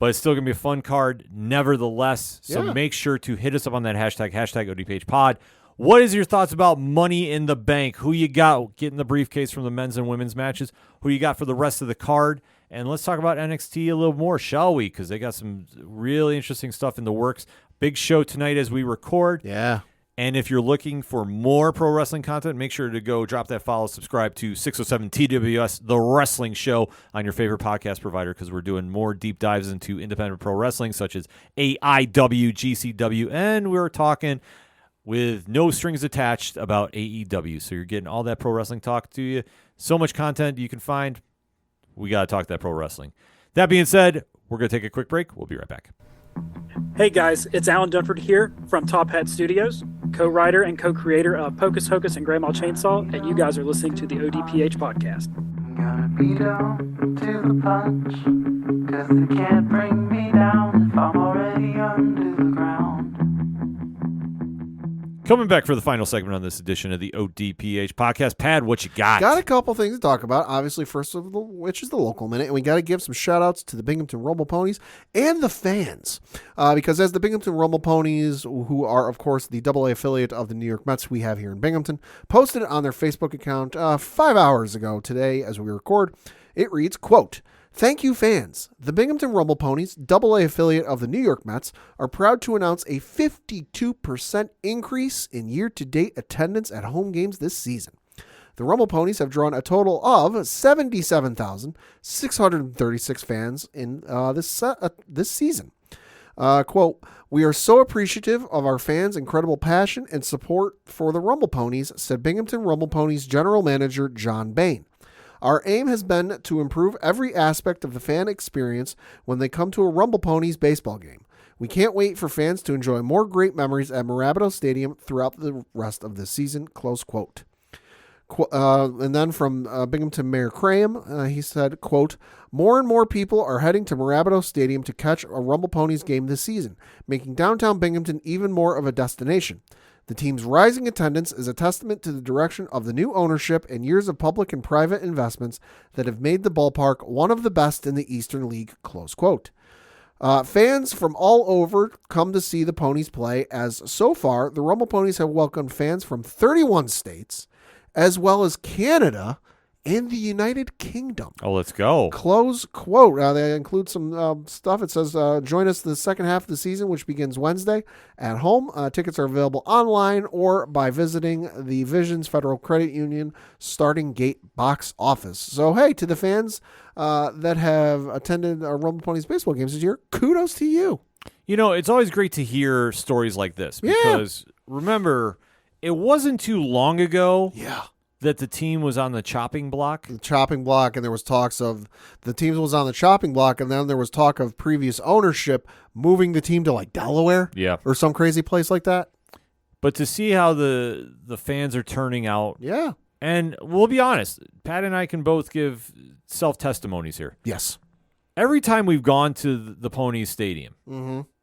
but it's still going to be a fun card nevertheless. So Yeah. make sure to hit us up on that hashtag ODPH pod. What is your thoughts about Money in the Bank? Who you got getting the briefcase from the men's and women's matches? Who you got for the rest of the card? And let's talk about NXT a little more, shall we? Because they got some really interesting stuff in the works. Big show tonight as we record. Yeah. And if you're looking for more pro wrestling content, make sure to go drop that follow, subscribe to 607 TWS, The Wrestling Show, on your favorite podcast provider, because we're doing more deep dives into independent pro wrestling, such as AIW, GCW, and we're talking with no strings attached about AEW. So you're getting all that pro wrestling talk to you. So much content you can find. We got to talk that pro wrestling. That being said, we're going to take a quick break. We'll be right back. Hey guys, it's Alan Dunford here from Top Hat Studios, co-writer and co-creator of Pocus Hocus and Grandma Chainsaw, and you guys are listening to the ODPH podcast. Gotta be down to the punch, 'cause they can't bring me down if I'm already under the ground. Coming back for the final segment on this edition of the ODPH podcast. Pad, what you got? Got a couple things to talk about. Obviously, first of which is the local minute. And we got to give some shout outs to the Binghamton Rumble Ponies and the fans. Because as the Binghamton Rumble Ponies, who are, of course, the AA affiliate of the New York Mets we have here in Binghamton, posted on their Facebook account 5 hours ago today as we record. It reads, quote, "Thank you, fans. The Binghamton Rumble Ponies, AA affiliate of the New York Mets, are proud to announce a 52% increase in year-to-date attendance at home games this season. The Rumble Ponies have drawn a total of 77,636 fans in this season. Quote, "We are so appreciative of our fans' incredible passion and support for the Rumble Ponies," said Binghamton Rumble Ponies General Manager John Bain. "Our aim has been to improve every aspect of the fan experience when they come to a Rumble Ponies baseball game. We can't wait for fans to enjoy more great memories at Marabito Stadium throughout the rest of the season," close quote. And then from Binghamton Mayor Graham, he said, quote, "More and more people are heading to Marabito Stadium to catch a Rumble Ponies game this season, making downtown Binghamton even more of a destination. The team's rising attendance is a testament to the direction of the new ownership and years of public and private investments that have made the ballpark one of the best in the Eastern League," close quote. Fans from all over come to see the Ponies play, as so far the Rumble Ponies have welcomed fans from 31 states, as well as Canada and the United Kingdom. Oh, let's go. Close quote. They include some stuff. It says, "Join us the second half of the season, which begins Wednesday at home. Tickets are available online or by visiting the Visions Federal Credit Union Starting Gate box office." So, hey, to the fans that have attended Rumble Ponies baseball games this year, kudos to you. You know, it's always great to hear stories like this because, remember, it wasn't too long ago that the team was on the chopping block. The chopping block, and there was talks of the team was on the chopping block, and then there was talk of previous ownership moving the team to like Delaware or some crazy place like that. But to see how the fans are turning out, and we'll be honest, Pat and I can both give self-testimonies here. Yes. Every time we've gone to the Ponies Stadium,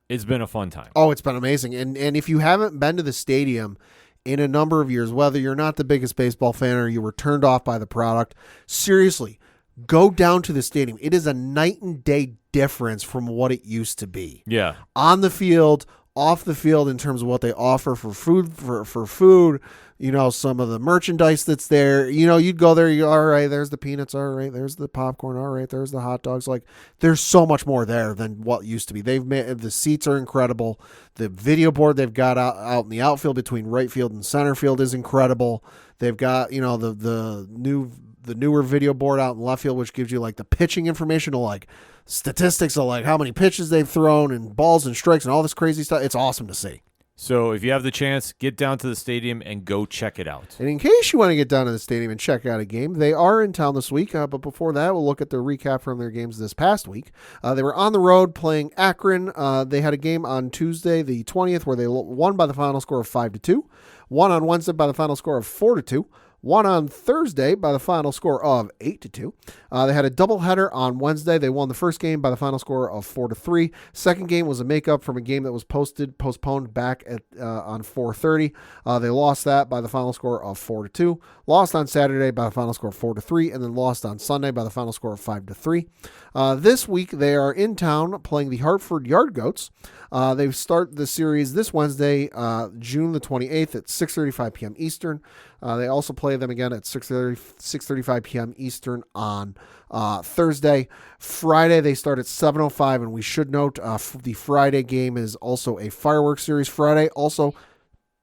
it's been a fun time. Oh, it's been amazing. And if you haven't been to the stadium in a number of years, whether you're not the biggest baseball fan or you were turned off by the product, seriously, go down to the stadium. It is a night and day difference from what it used to be. Yeah. On the field, off the field, in terms of what they offer for food, you know, some of the merchandise that's there. You know, you'd go there, all right, there's the peanuts, all right, there's the popcorn, all right, there's the hot dogs. Like, there's so much more there than what used to be. They've made, the seats are incredible. The video board they've got out in the outfield between right field and center field is incredible. They've got, you know, the newer video board out in left field, which gives you like the pitching information, to like statistics of like how many pitches they've thrown and balls and strikes and all this crazy stuff. It's awesome to see. So if you have the chance, get down to the stadium and go check it out. And in case you want to get down to the stadium and check out a game, they are in town this week. But before that, we'll look at the recap from their games this past week. They were on the road playing Akron. They had a game on Tuesday, the 20th, where they won by the final score of 5-2. Won on Wednesday by the final score of 4-2. won on Thursday by the final score of 8-2. They had a doubleheader on Wednesday. They won the first game by the final score of 4-3. Second game was a makeup from a game that was postponed back on 4:30. They lost that by the final score of 4-2. Lost on Saturday by the final score of 4-3, and then lost on Sunday by the final score of 5-3. This week they are in town playing the Hartford Yard Goats. They start the series this Wednesday, June the 28th at 6:35 p.m. Eastern. They also play them again at 6:35 p.m. Eastern on Thursday. Friday they start at 7:05, and we should note the Friday game is also a fireworks series Friday. Also,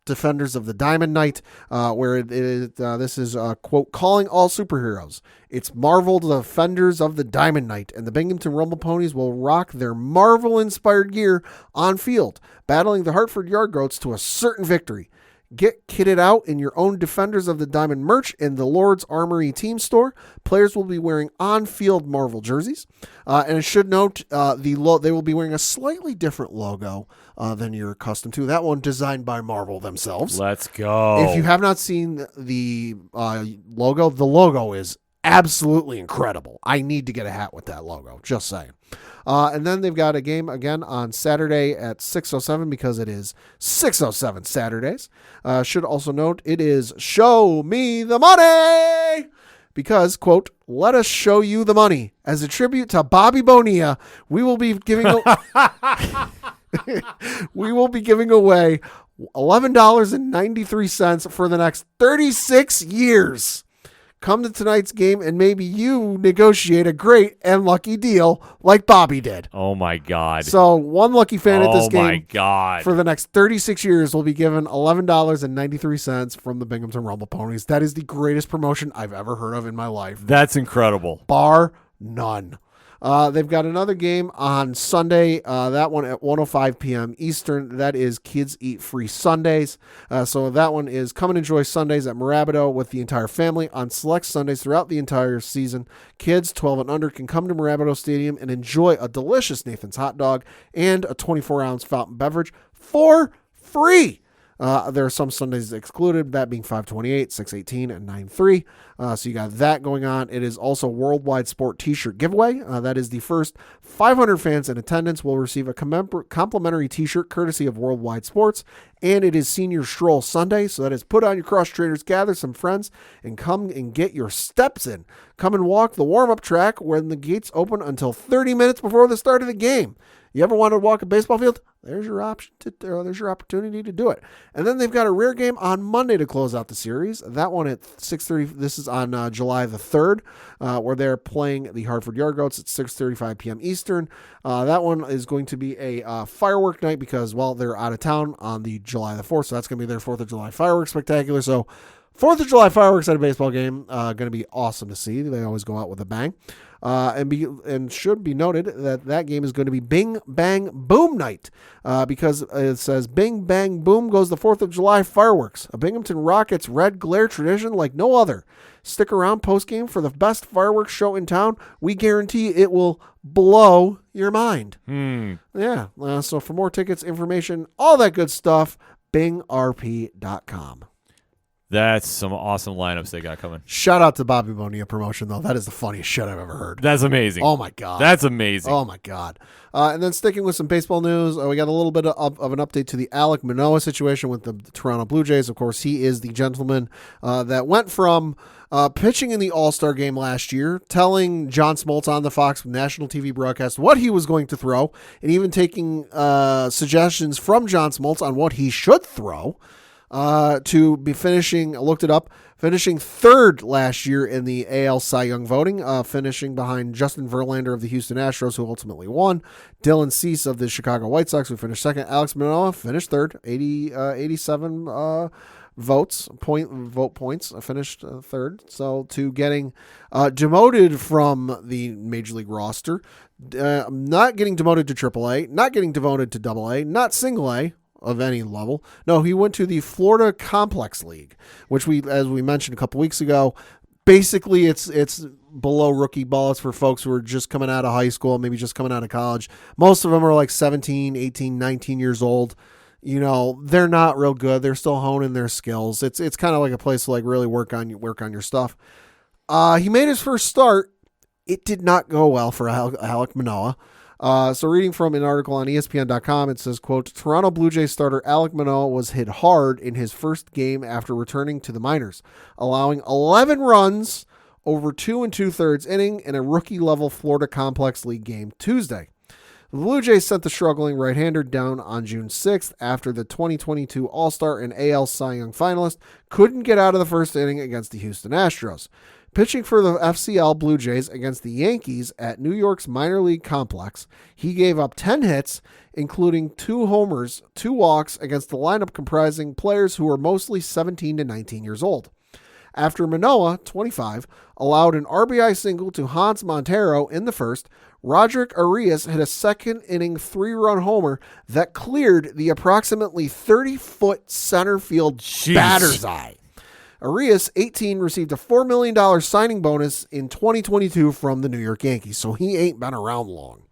Defenders of the Diamond Knight, where this is, quote, calling all superheroes. It's Marvel Defenders of the Diamond Knight, and the Binghamton Rumble Ponies will rock their Marvel-inspired gear on field, battling the Hartford Yard Goats to a certain victory. Get kitted out in your own Defenders of the Diamond merch in the Lord's Armory team store. Players will be wearing on-field Marvel jerseys. And I should note, they will be wearing a slightly different logo than you're accustomed to. That one designed by Marvel themselves. Let's go. If you have not seen the logo, the logo is absolutely incredible. I need to get a hat with that logo, just saying. And then they've got a game again on Saturday at 6:07 because it is 6:07 Saturdays. Should also note it is Show Me the Money because, quote, let us show you the money. As a tribute to Bobby Bonilla, we will be giving away $11.93 for the next 36 years. Come to tonight's game and maybe you negotiate a great and lucky deal like Bobby did. Oh, my God. So one lucky fan at this game my God. for the next 36 years will be given $11.93 from the Binghamton Rumble Ponies. That is the greatest promotion I've ever heard of in my life. That's incredible. Bar none. They've got another game on Sunday, that one at 1:05 p.m. Eastern. That is Kids Eat Free Sundays. So that one is come and enjoy Sundays at Marabato with the entire family on select Sundays throughout the entire season. Kids 12 and under can come to Marabato Stadium and enjoy a delicious Nathan's hot dog and a 24-ounce fountain beverage for free. There are some Sundays excluded, that being 5/28, 6/18, and 9/3. So you got that going on. It is also Worldwide Sport T-shirt giveaway. That is the first 500 fans in attendance will receive a complimentary T-shirt courtesy of Worldwide Sports. And it is Senior Stroll Sunday, so that is put on your cross trainers, gather some friends, and come and get your steps in. Come and walk the warm-up track when the gates open until 30 minutes before the start of the game. You ever wanted to walk a baseball field? There's your there's your opportunity to do it. And then they've got a rare game on Monday to close out the series. That one at 6:30. This is on July the 3rd, where they're playing the Hartford Yard Goats at 6:35 p.m. Eastern. That one is going to be a firework night because, well, they're out of town on the July the 4th, so that's going to be their 4th of July fireworks spectacular. So 4th of July fireworks at a baseball game, going to be awesome to see. They always go out with a bang. And should be noted that game is going to be Bing Bang Boom night because it says Bing Bang Boom goes the 4th of July fireworks, a Binghamton Rockets red glare tradition like no other. Stick around post game for the best fireworks show in town. We guarantee it will blow your mind. Yeah. So for more tickets, information, all that good stuff, bingrp.com. That's some awesome lineups they got coming. Shout out to Bobby Bonilla promotion, though. That is the funniest shit I've ever heard. That's amazing. Oh, my God. That's amazing. Oh, my God. And then sticking with some baseball news, we got a little bit of an update to the Alek Manoah situation with the Toronto Blue Jays. Of course, he is the gentleman that went from pitching in the All-Star game last year, telling John Smoltz on the Fox national TV broadcast what he was going to throw, and even taking suggestions from John Smoltz on what he should throw. To be finishing third last year in the AL Cy Young voting, finishing behind Justin Verlander of the Houston Astros, who ultimately won, Dylan Cease of the Chicago White Sox, who finished second, Alek Manoah finished third, 87 vote points, finished third, so to getting demoted from the Major League roster, not getting demoted to AAA, not getting demoted to AA, not single A, of any level. No, he went to the Florida Complex League, which as we mentioned a couple weeks ago, basically it's below rookie ball. It's for folks who are just coming out of high school, maybe just coming out of college. Most of them are like 17, 18, 19 years old. they're not real good. They're still honing their skills. It's kind of like a place to like really work on your stuff. He made his first start. It did not go well for Alek Manoah. So reading from an article on ESPN.com, it says, quote, Toronto Blue Jays starter Alek Manoah was hit hard in his first game after returning to the minors, allowing 11 runs over 2 2/3 inning in a rookie-level Florida Complex League game Tuesday. The Blue Jays sent the struggling right-hander down on June 6th after the 2022 All-Star and AL Cy Young finalist couldn't get out of the first inning against the Houston Astros. Pitching for the FCL Blue Jays against the Yankees at New York's minor league complex, he gave up 10 hits, including 2 homers, 2 walks against the lineup comprising players who were mostly 17 to 19 years old. After Manoah, 25, allowed an RBI single to Hans Montero in the first, Roderick Arias hit a second-inning 3-run homer that cleared the approximately 30-foot center field batter's eye. Arias, 18, received a $4 million signing bonus in 2022 from the New York Yankees, so he ain't been around long.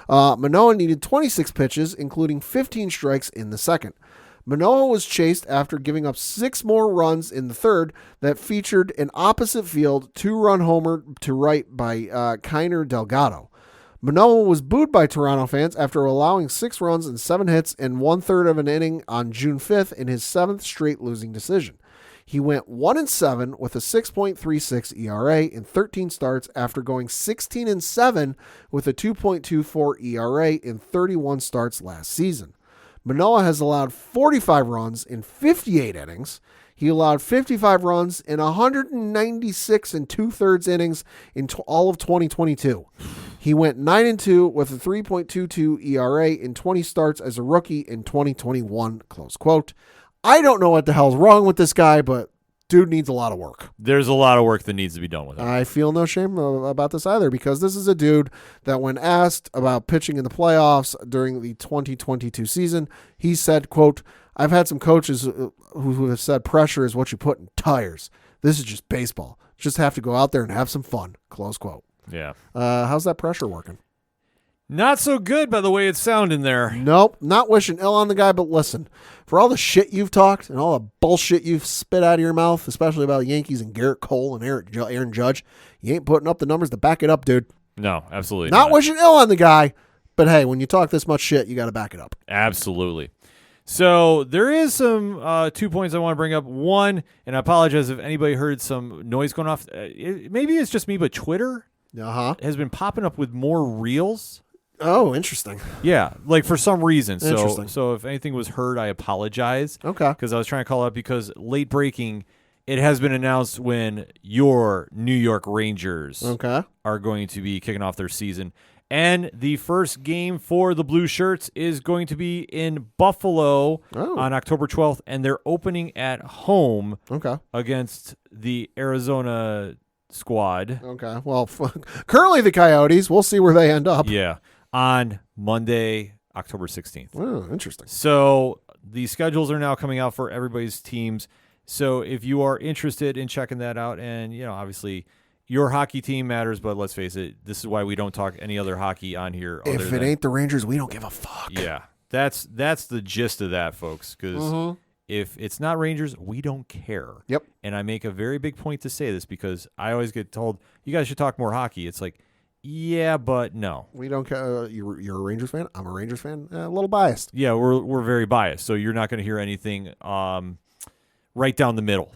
Manoah needed 26 pitches, including 15 strikes in the second. Manoah was chased after giving up 6 more runs in the third that featured an opposite field 2-run homer to right by Kiner Delgado. Manoah was booed by Toronto fans after allowing 6 runs and 7 hits in 1/3 of an inning on June 5th in his 7th straight losing decision. He went 1-7 with a 6.36 ERA in 13 starts after going 16-7 with a 2.24 ERA in 31 starts last season. Manoah has allowed 45 runs in 58 innings. He allowed 55 runs in 196 2/3 innings in all of 2022. He went 9-2 with a 3.22 ERA in 20 starts as a rookie in 2021, close quote. I don't know what the hell's wrong with this guy, but dude needs a lot of work. There's a lot of work that needs to be done with him. I feel no shame about this either, because this is a dude that when asked about pitching in the playoffs during the 2022 season, he said, quote, I've had some coaches who have said pressure is what you put in tires. This is just baseball. Just have to go out there and have some fun, close quote. Yeah. How's that pressure working? Not so good by the way it's sounding there. Nope, not wishing ill on the guy, but listen, for all the shit you've talked and all the bullshit you've spit out of your mouth, especially about Yankees and Garrett Cole and Aaron Judge, you ain't putting up the numbers to back it up, dude. No, absolutely not. Wishing ill on the guy, but hey, when you talk this much shit, you got to back it up. Absolutely. So there is some 2 points I want to bring up. One, and I apologize if anybody heard some noise going off. Maybe it's just me, but Twitter has been popping up with more reels. Oh, interesting. Yeah, like for some reason. Interesting. So if anything was heard, I apologize. Okay. Because I was trying to call out because late breaking, it has been announced when your New York Rangers are going to be kicking off their season. And the first game for the Blue Shirts is going to be in Buffalo on October 12th, and they're opening at home against the Arizona squad. Okay. Well, currently the Coyotes. We'll see where they end up. Yeah. On Monday, October 16th. Oh, interesting. So the schedules are now coming out for everybody's teams. So if you are interested in checking that out, and, obviously your hockey team matters, but let's face it, this is why we don't talk any other hockey on here. If it ain't the Rangers, we don't give a fuck. Yeah. That's the gist of that, folks, because if it's not Rangers, we don't care. Yep. And I make a very big point to say this because I always get told, you guys should talk more hockey. It's like, yeah, but no. We don't care. You're a Rangers fan? I'm a Rangers fan. A little biased. Yeah, we're very biased. So you're not going to hear anything right down the middle.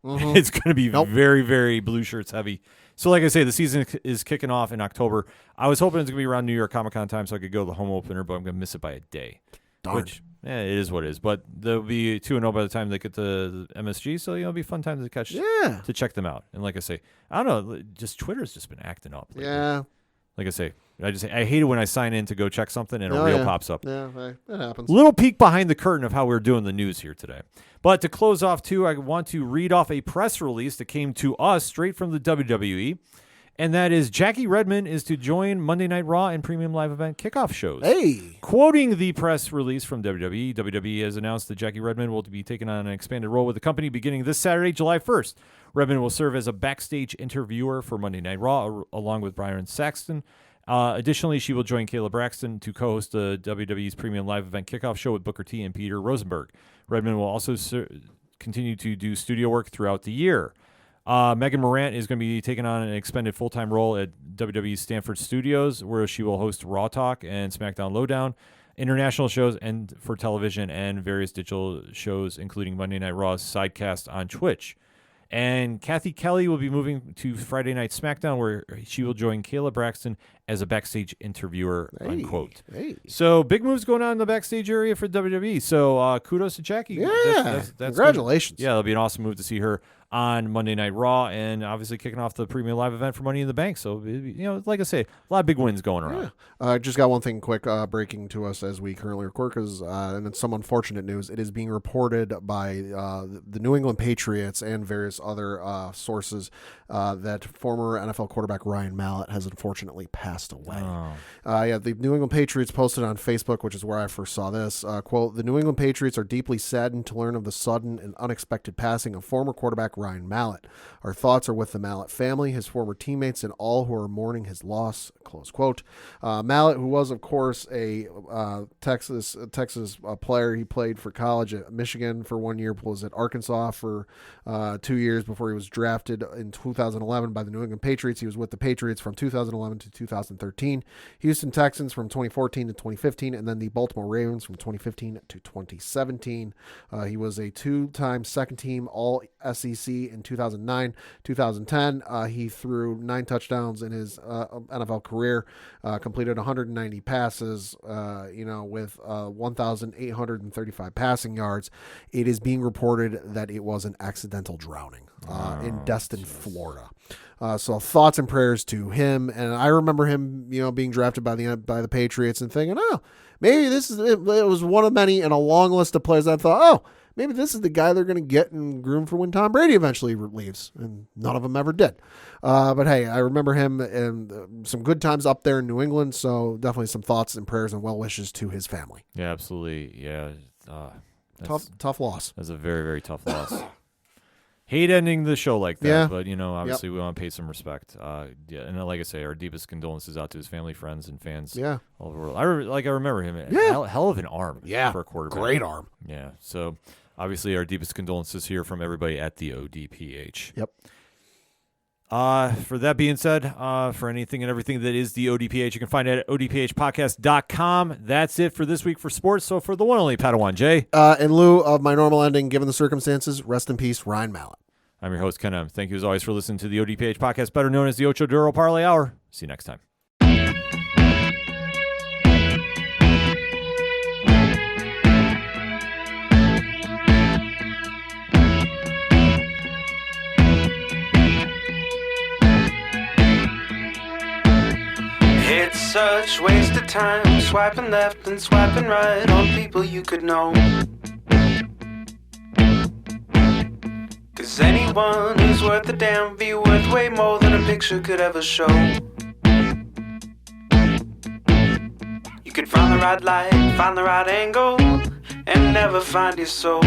It's going to be very, very Blue Shirts heavy. So like I say, the season is kicking off in October. I was hoping it was going to be around New York Comic-Con time so I could go to the home opener, but I'm going to miss it by a day. Darn. Which, it is what it is. But they'll be 2-0 by the time they get to the MSG, so it'll be a fun time to catch to check them out. And like I say, I don't know, just Twitter's just been acting up lately. Yeah. Like I say, I hate it when I sign in to go check something and a reel pops up. Yeah, that happens. Little peek behind the curtain of how we're doing the news here today. But to close off, too, I want to read off a press release that came to us straight from the WWE. And that is Jackie Redmond is to join Monday Night Raw and Premium Live Event kickoff shows. Hey! Quoting the press release from WWE, WWE has announced that Jackie Redmond will be taking on an expanded role with the company beginning this Saturday, July 1st. Redmond will serve as a backstage interviewer for Monday Night Raw, along with Byron Saxton. Additionally, she will join Kayla Braxton to co-host the WWE's premium live event kickoff show with Booker T and Peter Rosenberg. Redmond will also continue to do studio work throughout the year. Megan Morant is going to be taking on an expanded full-time role at WWE's Stanford Studios, where she will host Raw Talk and SmackDown Lowdown, international shows and for television, and various digital shows, including Monday Night Raw's sidecast on Twitch. And Kathy Kelly will be moving to Friday Night SmackDown, where she will join Kayla Braxton as a backstage interviewer, unquote. Hey. So big moves going on in the backstage area for WWE. So kudos to Jackie. Yeah, that's congratulations. Good. Yeah, it'll be an awesome move to see her on Monday Night Raw, and obviously kicking off the premium live event for Money in the Bank. So, like I say, a lot of big wins going around. Yeah. Just got one thing quick breaking to us as we currently record, because and it's some unfortunate news. It is being reported by the New England Patriots and various other sources that former NFL quarterback Ryan Mallett has unfortunately passed away. The New England Patriots posted on Facebook, which is where I first saw this, quote, "The New England Patriots are deeply saddened to learn of the sudden and unexpected passing of former quarterback Ryan Mallett. Our thoughts are with the Mallett family, his former teammates, and all who are mourning his loss," close quote. Mallett, who was, of course, a Texas player, he played for college at Michigan for 1 year, was at Arkansas for 2 years before he was drafted in 2011 by the New England Patriots. He was with the Patriots from 2011 to 2013, Houston Texans from 2014 to 2015, and then the Baltimore Ravens from 2015 to 2017. He was a two-time second-team All-SEC in 2009, 2010. He threw 9 touchdowns in his NFL career, completed 190 passes, with 1,835 passing yards. It is being reported that it was an accidental drowning in Destin, Florida. So thoughts and prayers to him. And I remember him, being drafted by the Patriots and thinking, maybe it was one of many in a long list of players that I thought, maybe this is the guy they're going to get and groom for when Tom Brady eventually leaves. And none of them ever did. But hey, I remember him and some good times up there in New England. So definitely some thoughts and prayers and well wishes to his family. Yeah, absolutely. Yeah. Tough loss. That's a very, very tough loss. Hate ending the show like that, Yeah. but obviously we want to pay some respect. And like I say, our deepest condolences out to his family, friends, and fans all over the world. I remember him. Hell of an arm for a quarterback. Great arm. Yeah. So obviously our deepest condolences here from everybody at the ODPH. Yep. For that being said, for anything and everything that is the ODPH, you can find it at odphpodcast.com. That's it for this week for sports. So for the one only Padawan Jay. In lieu of my normal ending, given the circumstances, rest in peace, Ryan Mallett. I'm your host, Ken M. Thank you as always for listening to the ODPH podcast, better known as the Ocho Duro Parlay Hour. See you next time. It's such waste of time swiping left and swiping right on people you could know. 'Cause anyone who's worth a damn be worth way more than a picture could ever show. You could find the right light, find the right angle, and never find your soul.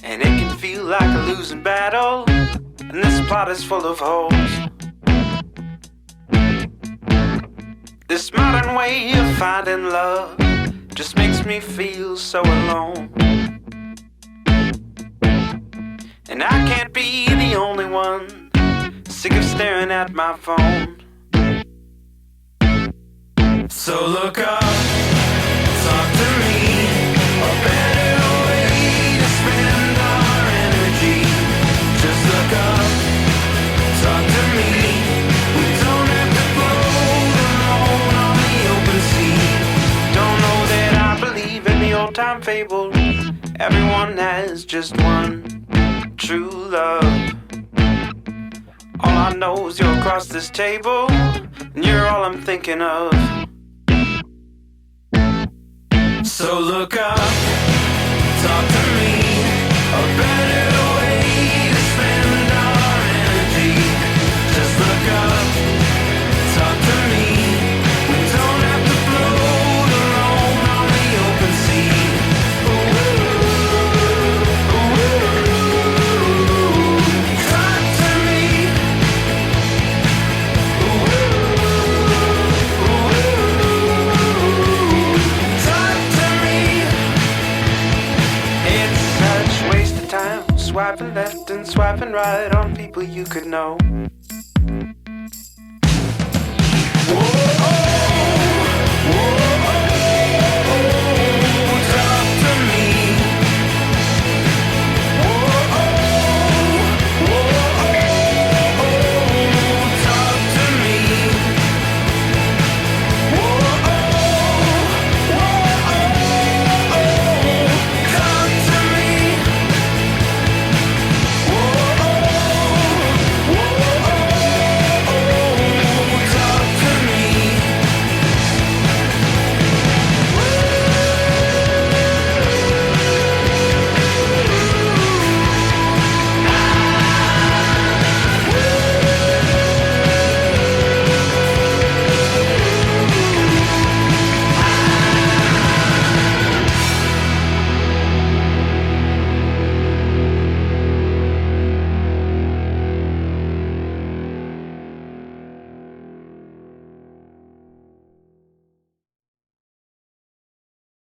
And it can feel like a losing battle, and this plot is full of holes. This modern way of finding love just makes me feel so alone. And I can't be the only one sick of staring at my phone. So look up, talk to me, a better way to spend our energy. Just look up, talk to me. We don't have to float alone on the open sea. Don't know that I believe in the old time fable. Everyone has just one true love. All I know is you're across this table, and you're all I'm thinking of. So look up, talk to me, a better way to spend our energy. Just look up, talk to me. We don't have to float alone on the open sea. Talk to me. swiping left and swiping right on people you could know.